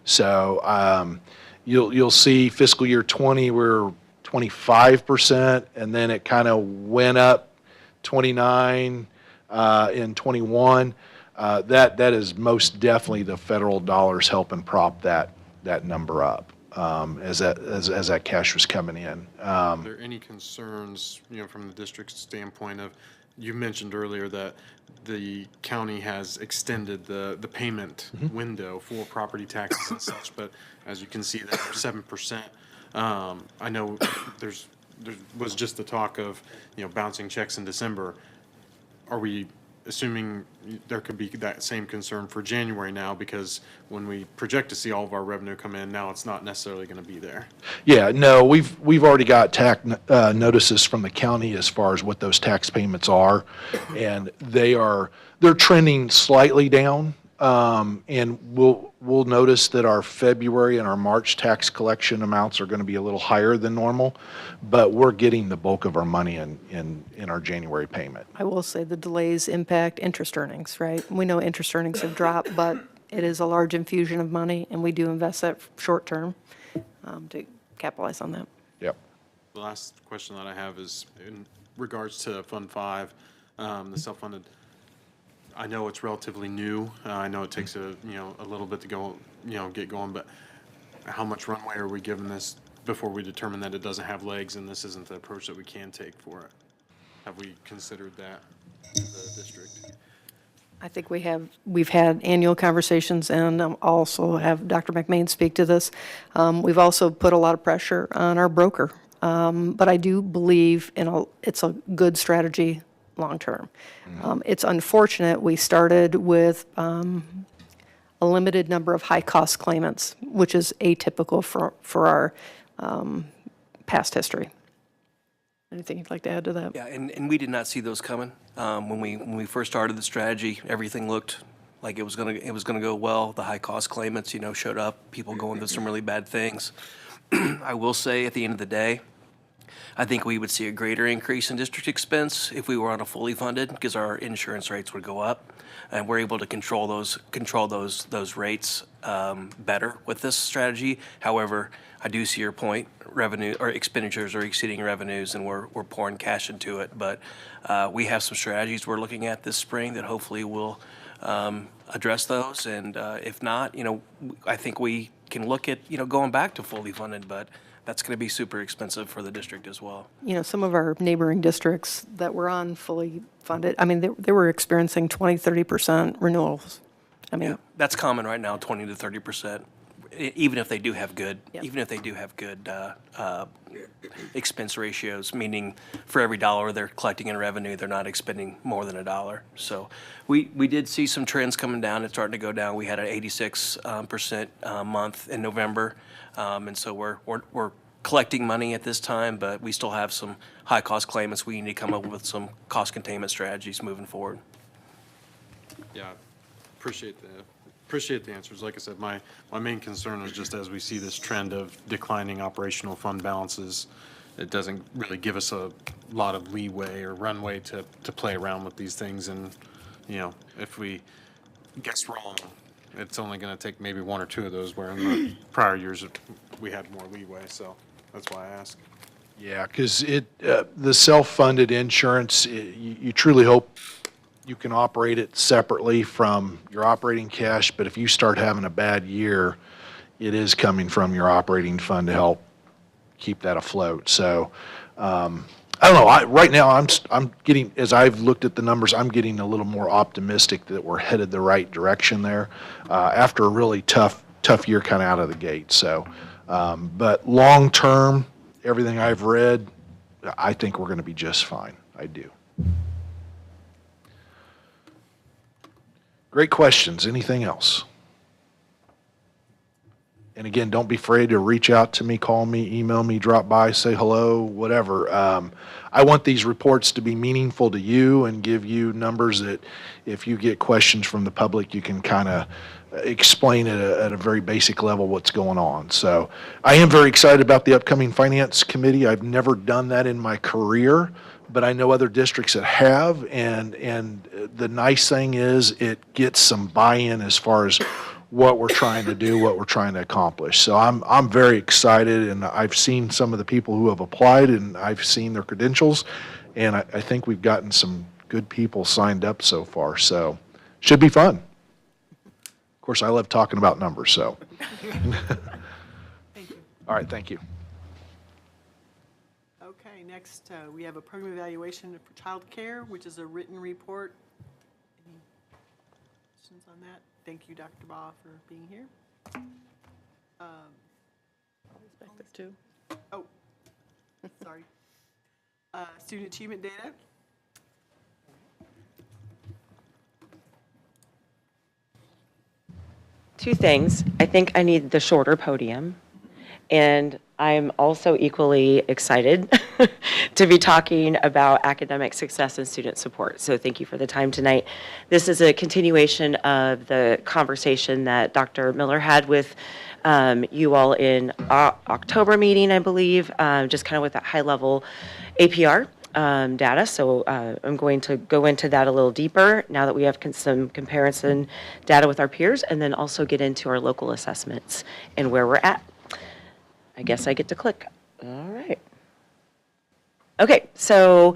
So you'll see fiscal year 20 we're 25%, and then it kind of went up 29 in 21. That is most definitely the federal dollars helping prop that number up as that cash was coming in. Are there any concerns, from the district's standpoint of, you mentioned earlier that the county has extended the payment window for property taxes and such, but as you can see, that 7%. I know there was just the talk of, bouncing checks in December. Are we assuming there could be that same concern for January now, because when we project to see all of our revenue come in, now it's not necessarily going to be there? Yeah, no, we've already got tax notices from the county as far as what those tax payments are, and they're trending slightly down. And we'll notice that our February and our March tax collection amounts are going to be a little higher than normal, but we're getting the bulk of our money in our January payment. I will say the delays impact interest earnings, right? We know interest earnings have dropped, but it is a large infusion of money, and we do invest that short term to capitalize on that. Yep. The last question that I have is in regards to Fund 5, the self-funded. I know it's relatively new. I know it takes a little bit to go, get going, but how much runway are we given this before we determine that it doesn't have legs and this isn't the approach that we can take for it? Have we considered that in the district? I think we've had annual conversations, and also have Dr. McMahon speak to this. We've also put a lot of pressure on our broker, but I do believe it's a good strategy long term. It's unfortunate we started with a limited number of high-cost claimants, which is atypical for our past history. Anything you'd like to add to that? Yeah, and we did not see those coming. When we first started the strategy, everything looked like it was gonna go well. The high-cost claimants, showed up, people going through some really bad things. I will say, at the end of the day, I think we would see a greater increase in district expense if we were on a fully funded, because our insurance rates would go up, and we're able to control those rates better with this strategy. However, I do see your point. Revenue or expenditures are exceeding revenues, and we're pouring cash into it. But we have some strategies we're looking at this spring that hopefully will address those. And if not, I think we can look at going back to fully funded, but that's going to be super expensive for the district as well. Some of our neighboring districts that were on fully funded, I mean, they were experiencing 20, 30% renewals. I mean, That's common right now, 20 to 30%, even if they do have good, Yep. even if they do have good expense ratios, meaning for every dollar they're collecting in revenue, they're not expending more than a dollar. So we did see some trends coming down. It's starting to go down. We had an 86% month in November. And so we're collecting money at this time, but we still have some high-cost claimants. We need to come up with some cost containment strategies moving forward. Yeah, appreciate the answers. Like I said, my main concern is just as we see this trend of declining operational fund balances, it doesn't really give us a lot of leeway or runway to play around with these things. And, you know, if we guess wrong, it's only going to take maybe one or two of those, where in the prior years we had more leeway. So that's why I ask. Yeah, because the self-funded insurance, you truly hope you can operate it separately from your operating cash, but if you start having a bad year, it is coming from your operating fund to help keep that afloat. So, I don't know, right now, I'm getting, as I've looked at the numbers, I'm getting a little more optimistic that we're headed the right direction there, after a really tough year kind of out of the gate. So, but long-term, everything I've read, I think we're going to be just fine. I do. Great questions. Anything else? And again, don't be afraid to reach out to me, call me, email me, drop by, say hello, whatever. I want these reports to be meaningful to you and give you numbers that if you get questions from the public, you can kind of explain at a very basic level what's going on. So I am very excited about the upcoming Finance Committee. I've never done that in my career, but I know other districts that have, and the nice thing is it gets some buy-in as far as what we're trying to do, what we're trying to accomplish. So I'm very excited, and I've seen some of the people who have applied, and I've seen their credentials, and I think we've gotten some good people signed up so far. So should be fun. Of course, I love talking about numbers, so. Thank you. All right, thank you. Okay, next, we have a program evaluation for child care, which is a written report. Any questions on that? Thank you, Dr. Baugh, for being here. too. Oh, sorry. Student achievement data. Two things. I think I need the shorter podium, and I'm also equally excited to be talking about academic success and student support. So thank you for the time tonight. This is a continuation of the conversation that Dr. Miller had with you all in October meeting, I believe, just kind of with that high-level APR data. So I'm going to go into that a little deeper now that we have some comparison data with our peers, and then also get into our local assessments and where we're at. I guess I get to click. All right. Okay, so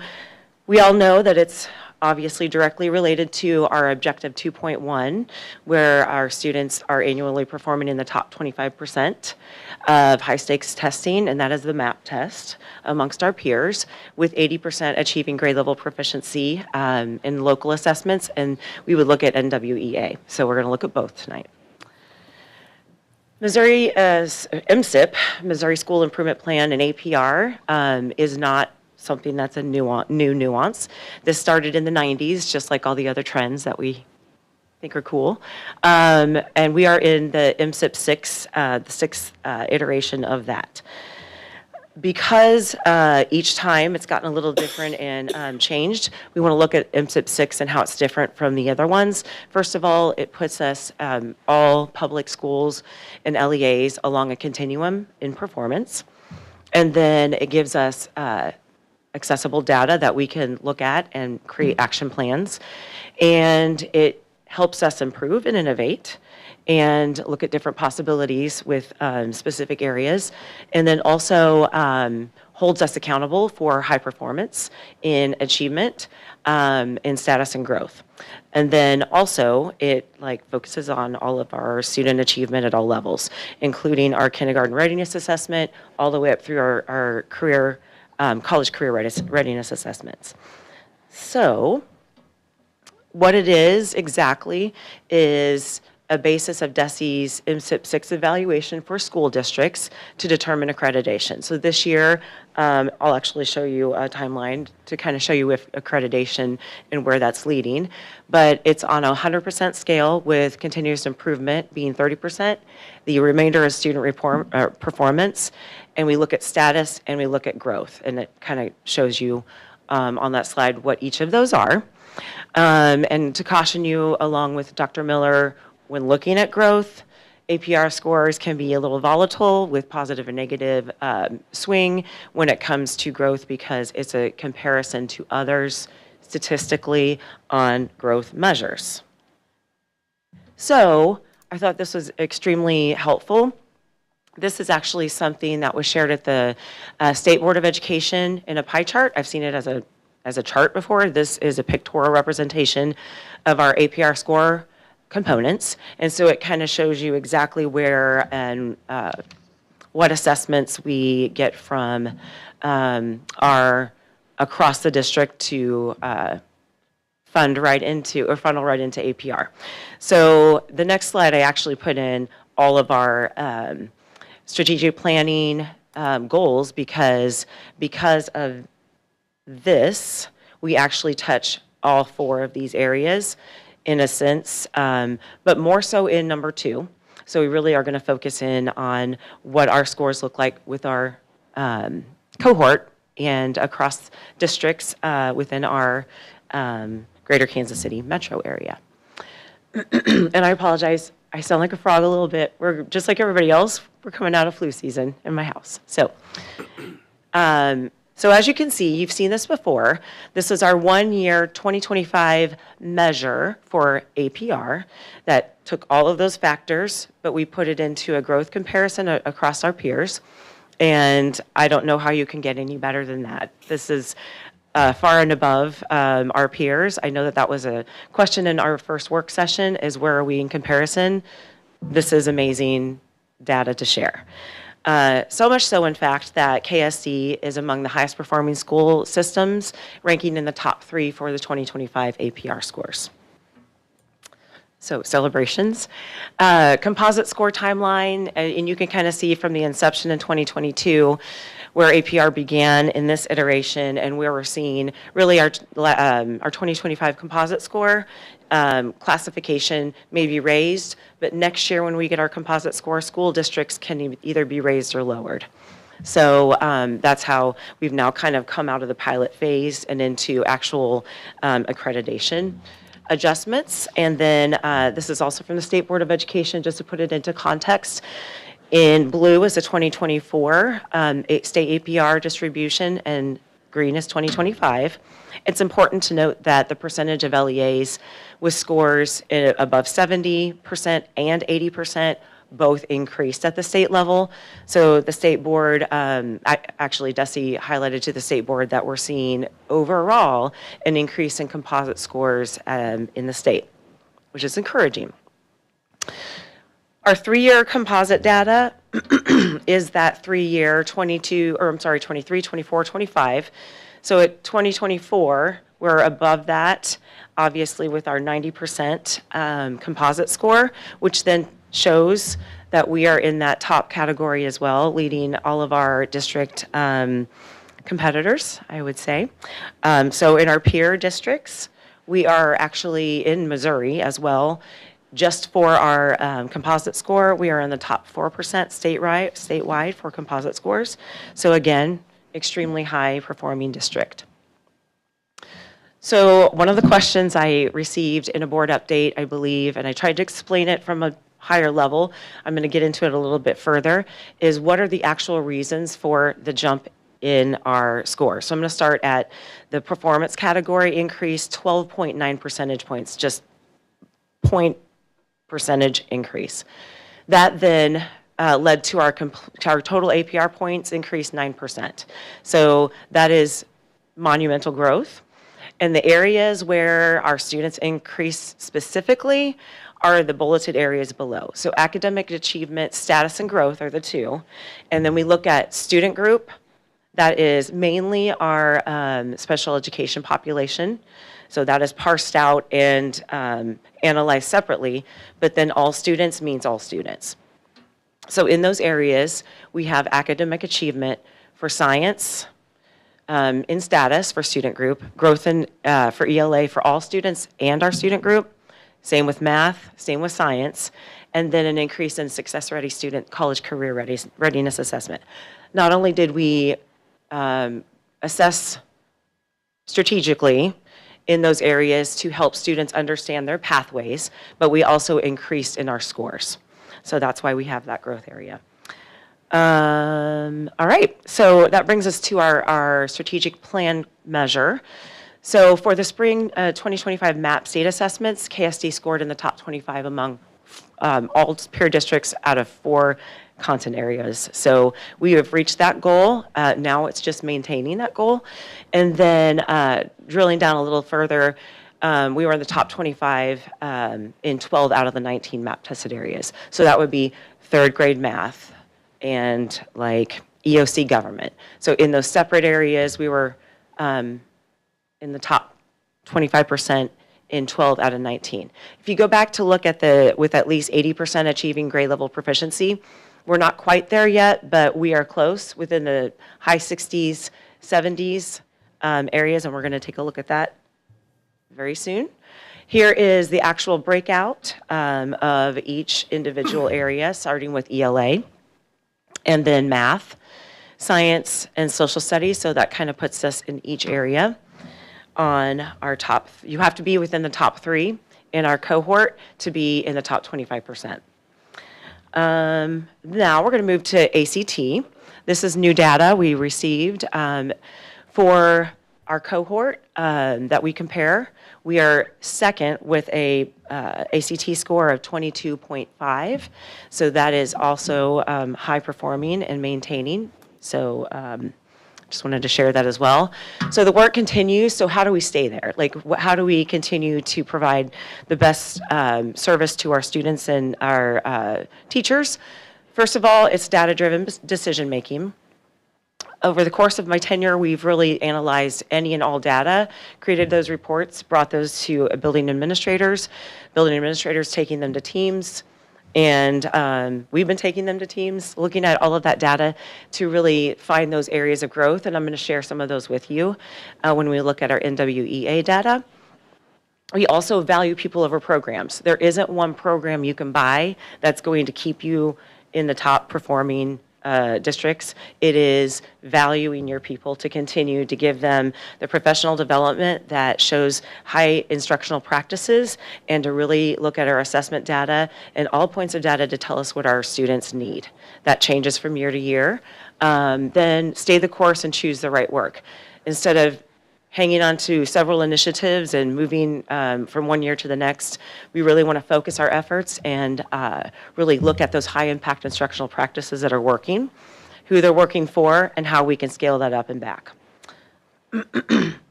we all know that it's obviously directly related to our objective 2.1, where our students are annually performing in the top 25% of high stakes testing, and that is the MAP test amongst our peers, with 80% achieving grade level proficiency in local assessments, and we would look at NWEA. So we're gonna look at both tonight. Missouri MSIP, Missouri School Improvement Plan, and APR is not something that's a new nuance. This started in the 90s, just like all the other trends that we think are cool. And we are in the MSIP 6, the sixth iteration of that. Because each time it's gotten a little different and changed, we want to look at MSIP 6 and how it's different from the other ones. First of all, it puts us, all public schools and LEAs, along a continuum in performance. And then it gives us accessible data that we can look at and create action plans. And it helps us improve and innovate and look at different possibilities with specific areas. And then also holds us accountable for high performance in achievement, in status and growth. And then also it focuses on all of our student achievement at all levels, including our kindergarten readiness assessment, all the way up through our career, college career readiness assessments. So what it is exactly is a basis of DESE's MSIP 6 evaluation for school districts to determine accreditation. So this year, I'll actually show you a timeline to kind of show you if accreditation and where that's leading. But it's on a 100% scale with continuous improvement being 30%. The remainder is student performance. And we look at status and we look at growth. And it kind of shows you on that slide what each of those are. And to caution you, along with Dr. Miller, when looking at growth, APR scores can be a little volatile with positive and negative swing when it comes to growth because it's a comparison to others statistically on growth measures. So I thought this was extremely helpful. This is actually something that was shared at the State Board of Education in a pie chart. I've seen it as a chart before. This is a pictorial representation of our APR score components. And so it kind of shows you exactly where and what assessments we get from our across the district to funnel right into APR. So the next slide, I actually put in all of our strategic planning goals because of this, we actually touch all 4 of these areas in a sense, but more so in number 2. So we really are going to focus in on what our scores look like with our cohort and across districts within our greater Kansas City metro area. And I apologize, I sound like a frog a little bit. We're just like everybody else, we're coming out of flu season in my house. So as you can see, you've seen this before. This is our 1-year 2025 measure for APR that took all of those factors, but we put it into a growth comparison across our peers. And I don't know how you can get any better than that. This is far and above our peers. I know that that was a question in our first work session, is where are we in comparison? This is amazing data to share. So much so, in fact, that KSC is among the highest performing school systems, ranking in the top 3 for the 2025 APR scores. So celebrations. Composite score timeline, and you can kind of see from the inception in 2022 where APR began in this iteration and where we're seeing really our 2025 composite score classification may be raised, but next year when we get our composite score, school districts can either be raised or lowered. So that's how we've now kind of come out of the pilot phase and into actual accreditation adjustments. And then this is also from the State Board of Education, just to put it into context. In blue is the 2024 state APR distribution, and green is 2025. It's important to note that the percentage of LEAs with scores above 70% and 80% both increased at the state level. So the state board, actually DESE highlighted to the state board that we're seeing overall an increase in composite scores in the state, which is encouraging. Our 3-year composite data is that 3-year 23, 24, 25. So at 2024, we're above that, obviously with our 90% composite score, which then shows that we are in that top category as well, leading all of our district competitors, I would say. So in our peer districts, we are actually in Missouri as well. Just for our composite score, we are in the top 4% statewide for composite scores. So again, extremely high performing district. So one of the questions I received in a board update, I believe, and I tried to explain it from a higher level, I'm going to get into it a little bit further, is what are the actual reasons for the jump in our score? So I'm going to start at the performance category, increased 12.9 percentage points, just percentage increase. That then led to our total APR points increased 9%. So that is monumental growth. And the areas where our students increase specifically are the bulleted areas below. So academic achievement, status, and growth are the 2. And then we look at student group. That is mainly our special education population. So that is parsed out and analyzed separately, but then all students means all students. So in those areas, we have academic achievement for science, in status for student group, growth in, for ELA for all students and our student group, same with math, same with science, and then an increase in success-ready student college career readiness assessment. Not only did we assess strategically in those areas to help students understand their pathways, but we also increased in our scores. So that's why we have that growth area. All right, so that brings us to our strategic plan measure. So for the spring 2025 MAP state assessments, KSD scored in the top 25 among all peer districts out of 4 content areas. So we have reached that goal. Now it's just maintaining that goal. And then drilling down a little further, we were in the top 25 in 12 out of the 19 MAP tested areas. So that would be 3rd grade math and like EOC government. So in those separate areas, we were in the top 25% in 12 out of 19. If you go back to look at with at least 80% achieving grade level proficiency, we're not quite there yet, but we are close within the high 60s, 70s areas, and we're going to take a look at that very soon. Here is the actual breakout of each individual area, starting with ELA, and then math, science, and social studies. So that kind of puts us in each area on our top. You have to be within the top 3 in our cohort to be in the top 25%. Now we're going to move to ACT. This is new data we received for our cohort that we compare. We are second with a ACT score of 22.5. So that is also high performing and maintaining. So just wanted to share that as well. So the work continues. So how do we stay there? Like, how do we continue to provide the best service to our students and our teachers? First of all, it's data-driven decision making. Over the course of my tenure, we've really analyzed any and all data, created those reports, brought those to building administrators taking them to teams, and we've been taking them to teams, looking at all of that data to really find those areas of growth, and I'm going to share some of those with you when we look at our NWEA data. We also value people over programs. There isn't one program you can buy that's going to keep you in the top performing districts. It is valuing your people to continue to give them the professional development that shows high instructional practices, and to really look at our assessment data and all points of data to tell us what our students need. That changes from year to year. Then stay the course and choose the right work. Instead of hanging on to several initiatives and moving from one year to the next, we really want to focus our efforts and really look at those high impact instructional practices that are working, who they're working for, and how we can scale that up and back.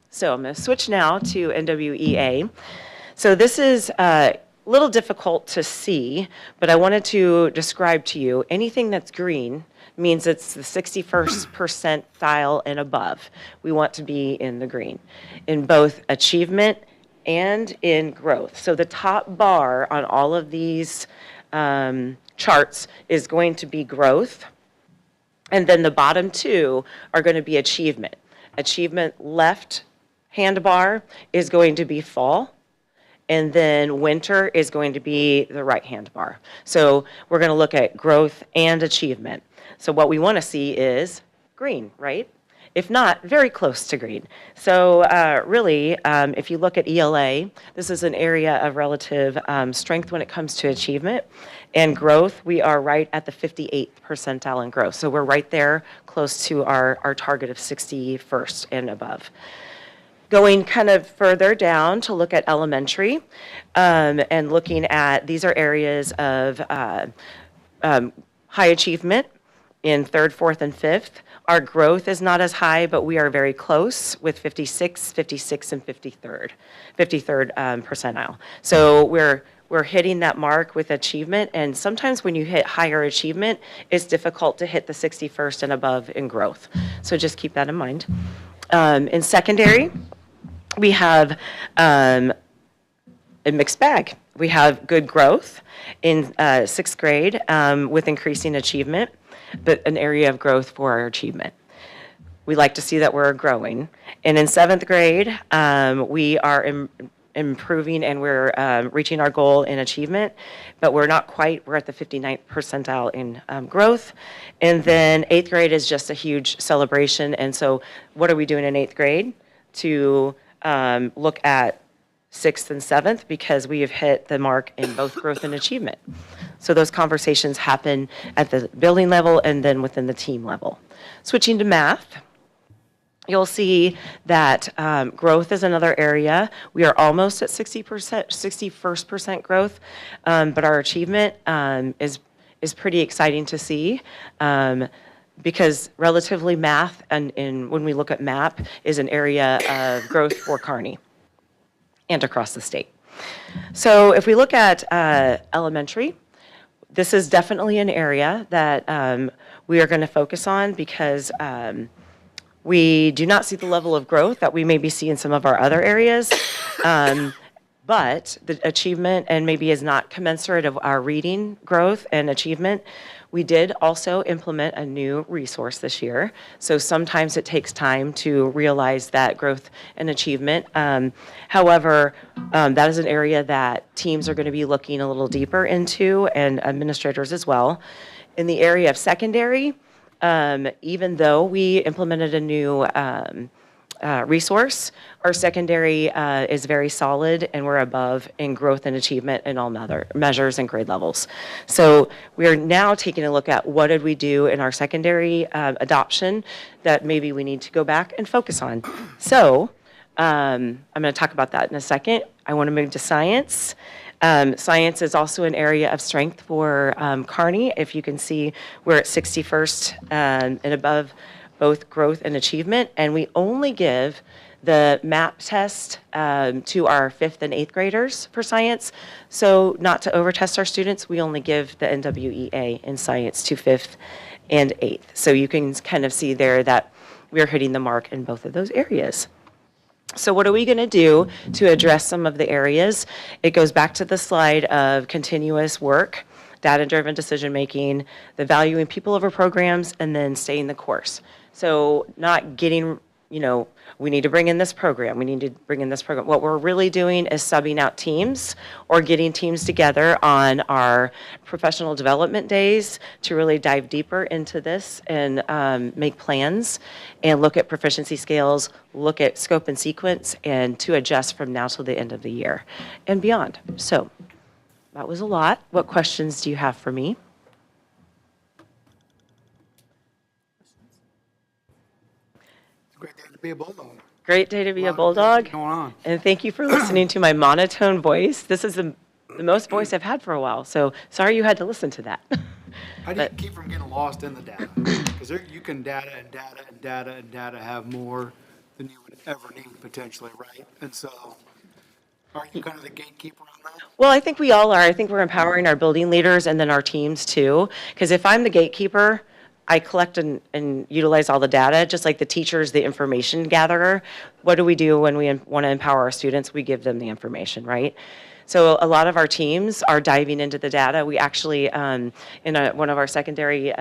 So I'm going to switch now to NWEA. So this is a little difficult to see, but I wanted to describe to you anything that's green means it's the 61st percentile and above. We want to be in the green in both achievement and in growth. So the top bar on all of these charts is going to be growth, and then the bottom 2 are going to be achievement. Achievement left hand bar is going to be fall, and then winter is going to be the right hand bar. So we're going to look at growth and achievement. So what we want to see is green, right? If not, very close to green. So really, if you look at ELA, this is an area of relative strength when it comes to achievement. And growth, we are right at the 58th percentile in growth. So we're right there, close to our target of 61st and above. Going kind of further down to look at elementary and looking at, these are areas of high achievement in 3rd, 4th, and 5th. Our growth is not as high, but we are very close with 56, 56, and 53rd percentile. So we're hitting that mark with achievement, and sometimes when you hit higher achievement, it's difficult to hit the 61st and above in growth. So just keep that in mind. In secondary, We have a mixed bag. We have good growth in sixth grade with increasing achievement, but an area of growth for our achievement. We like to see that we're growing. And in seventh grade, we are improving and we're reaching our goal in achievement, but we're not quite, we're at the 59th percentile in growth. And then eighth grade is just a huge celebration. And so what are we doing in eighth grade? To look at sixth and seventh, because we have hit the mark in both growth and achievement. So those conversations happen at the building level and then within the team level. Switching to math, you'll see that growth is another area. We are almost at 60%, 61st% growth, but our achievement is pretty exciting to see. Because relatively math and when we look at MAP is an area of growth for Kearney and across the state. So if we look at elementary, this is definitely an area that we are going to focus on because we do not see the level of growth that we maybe see in some of our other areas. But the achievement and maybe is not commensurate of our reading growth and achievement. We did also implement a new resource this year. So sometimes it takes time to realize that growth and achievement. However, that is an area that teams are going to be looking a little deeper into and administrators as well. In the area of secondary, even though we implemented a new resource, our secondary is very solid and we're above in growth and achievement in all measures and grade levels. So we are now taking a look at what did we do in our secondary adoption that maybe we need to go back and focus on. So I'm going to talk about that in a second. I want to move to science. Science is also an area of strength for Kearney. If you can see, we're at 61st and above both growth and achievement, and we only give the MAP test to our 5th and 8th graders for science. So not to overtest our students, we only give the NWEA in science to 5th and 8th. So you can kind of see there that we're hitting the mark in both of those areas. So what are we going to do to address some of the areas? It goes back to the slide of continuous work, data-driven decision-making, the valuing people over programs, and then staying the course. So not getting, we need to bring in this program, we need to bring in this program. What we're really doing is subbing out teams or getting teams together on our professional development days to really dive deeper into this and make plans and look at proficiency scales, look at scope and sequence, and to adjust from now till the end of the year and beyond. So that was a lot. What questions do you have for me? Great day to be a bulldog. Great day to be a bulldog. Going on. And thank you for listening to my monotone voice. This is the most voice I've had for a while, so sorry you had to listen to that. How do you keep from getting lost in the data? Because you can data and data and data and data have more than you would ever need potentially, right? And so, are you kind of the gatekeeper on that? Well, I think we all are. I think we're empowering our building leaders and then our teams too. Because if I'm the gatekeeper, I collect and utilize all the data, just like the teacher's the information gatherer. What do we do when we want to empower our students? We give them the information, right? So a lot of our teams are diving into the data. We actually, in one of our secondary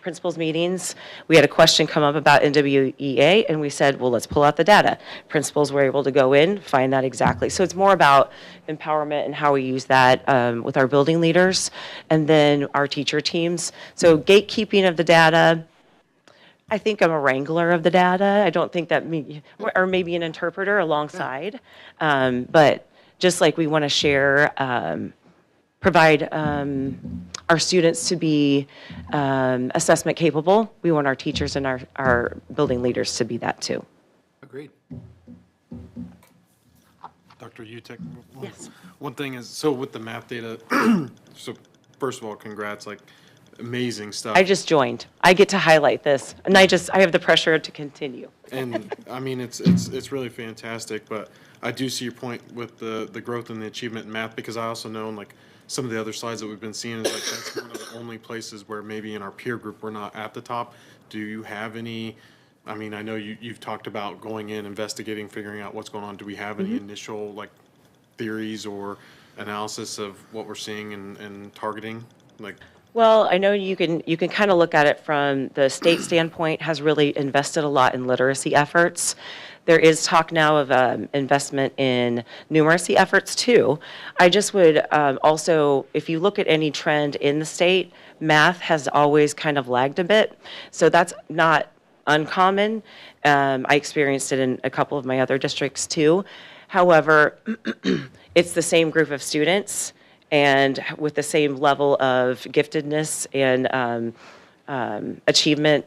principals meetings, we had a question come up about NWEA, and we said, well, let's pull out the data. Principals were able to go in, find that exactly. So it's more about empowerment and how we use that with our building leaders and then our teacher teams. So gatekeeping of the data, I think I'm a wrangler of the data. I don't think that or maybe an interpreter alongside, but just like we want to share, provide our students to be assessment capable, we want our teachers and our building leaders to be that too. Agreed. Dr. Utek, Yes. one thing is, so with the math data, so first of all, congrats, like amazing stuff. I just joined. I get to highlight this, and I have the pressure to continue. And I mean, it's really fantastic, but I do see your point with the growth and the achievement in math, because I also know in like some of the other slides that we've been seeing is like that's one of the only places where maybe in our peer group we're not at the top. Do you have any I mean, I know you've talked about going in, investigating, figuring out what's going on. Do we have any initial, like, theories or analysis of what we're seeing and targeting? Like, Well, I know you can kind of look at it from the state standpoint, has really invested a lot in literacy efforts. There is talk now of investment in numeracy efforts too. I just would also, if you look at any trend in the state, math has always kind of lagged a bit. So that's not uncommon. I experienced it in a couple of my other districts too. However, it's the same group of students and with the same level of giftedness and achievement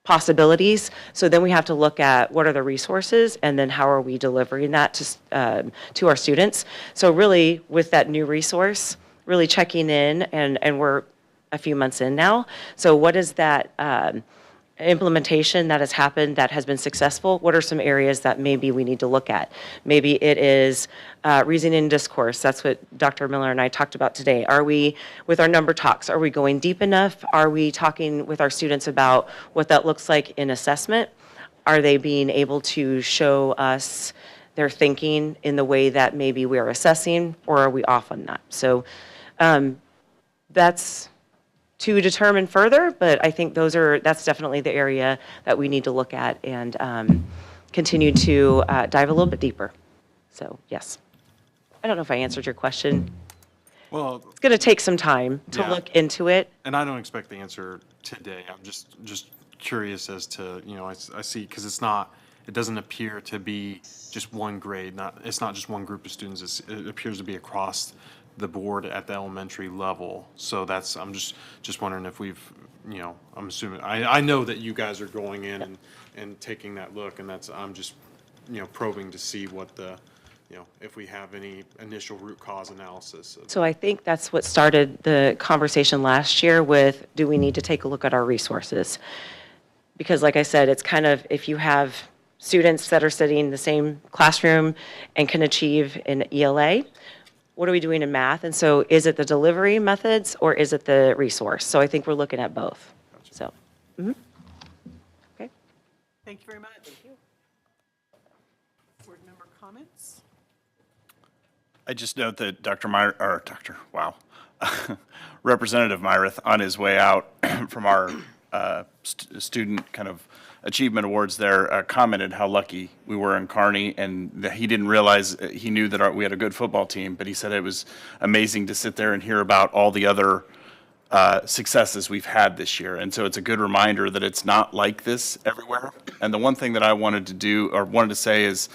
possibilities. So then we have to look at what are the resources and then how are we delivering that to our students. So really with that new resource, really checking in and we're a few months in now. So what is that implementation that has happened that has been successful? What are some areas that maybe we need to look at? Maybe it is reasoning and discourse. That's what Dr. Miller and I talked about today. Are we, with our number talks, are we going deep enough? Are we talking with our students about what that looks like in assessment? Are they being able to show us their thinking in the way that maybe we are assessing, or are we off on that? So that's to determine further, but I think that's definitely the area that we need to look at and continue to dive a little bit deeper. So, yes. I don't know if I answered your question. well, It's going to take some time to Yeah. look into it. and I don't expect the answer today. I'm just curious as to, I see, because it doesn't appear to be just one grade, it's not just one group of students, it appears to be across the board at the elementary level. So I'm just wondering if I'm assuming, I know that you guys are going in and taking that look, and I'm just, probing to see what if we have any initial root cause analysis. So I think that's what started the conversation last year with, do we need to take a look at our resources? Because like I said, it's kind of, if you have students that are sitting in the same classroom and can achieve in ELA, what are we doing in math? And so is it the delivery methods or is it the resource? So I think we're looking at both. So, okay. Thank you very much. Thank you. Board member comments? I just note that Representative Myrith, on his way out from our student kind of achievement awards there, commented how lucky we were in Kearney, and that he didn't realize, he knew that we had a good football team, but he said it was amazing to sit there and hear about all the other successes we've had this year. And so it's a good reminder that it's not like this everywhere. And the one thing that I wanted to say is,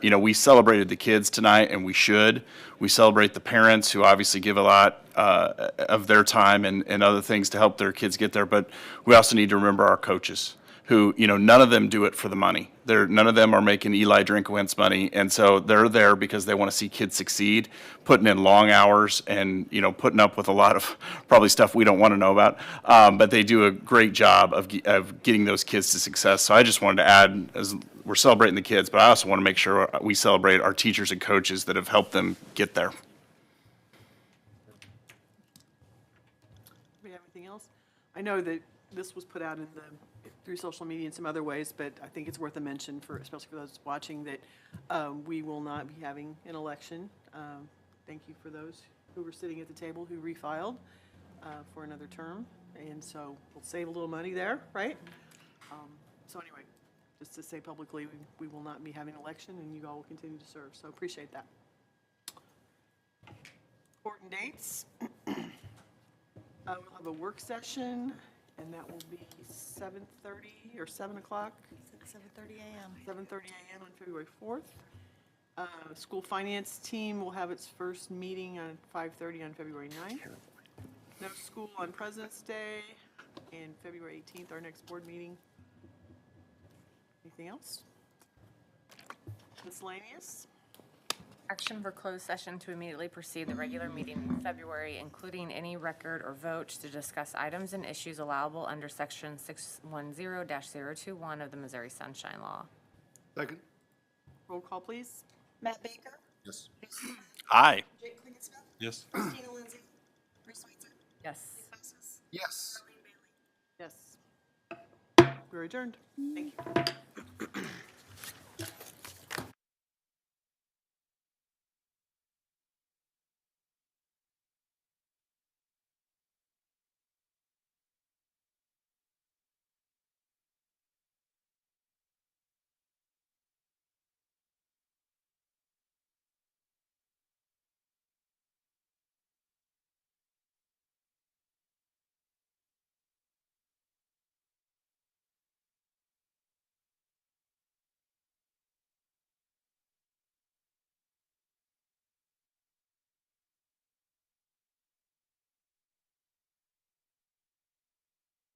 we celebrated the kids tonight, and we should. We celebrate the parents who obviously give a lot of their time and other things to help their kids get there. But we also need to remember our coaches, who, none of them do it for the money. None of them are making Eli Drinkowitz money, and so they're there because they want to see kids succeed, putting in long hours and, putting up with a lot of probably stuff we don't want to know about, but they do a great job of getting those kids to success. So I just wanted to add, as we're celebrating the kids, but I also want to make sure we celebrate our teachers and coaches that have helped them get there. Do we have anything else? I know that this was put out through social media and some other ways, but I think it's worth a mention especially for those watching, that we will not be having an election. Thank you for those who were sitting at the table who refiled for another term, and so we'll save a little money there, right? So anyway, just to say publicly, we will not be having an election, and you all will continue to serve, so appreciate that. Important dates. We'll have a work session, and that will be 7:30 or 7 o'clock? 7:30 a.m. 7:30 a.m. on February 4th. School finance team will have its first meeting on 5:30 on February 9th. No school on President's Day, and February 18th, our next board meeting. Anything else? Miscellaneous? Action for closed session to immediately precede the regular meeting in February, including any record or vote to discuss items and issues allowable under Section 610-021 of the Missouri Sunshine Law. Second. Roll call, please. Matt Baker. Yes. Aye. Jake Klingenstedt. Yes. Christina Lindsay. Bruce Switzer. Yes. Nick Fosis. Yes. Darlene Bailey. Yes. We're adjourned. Thank you.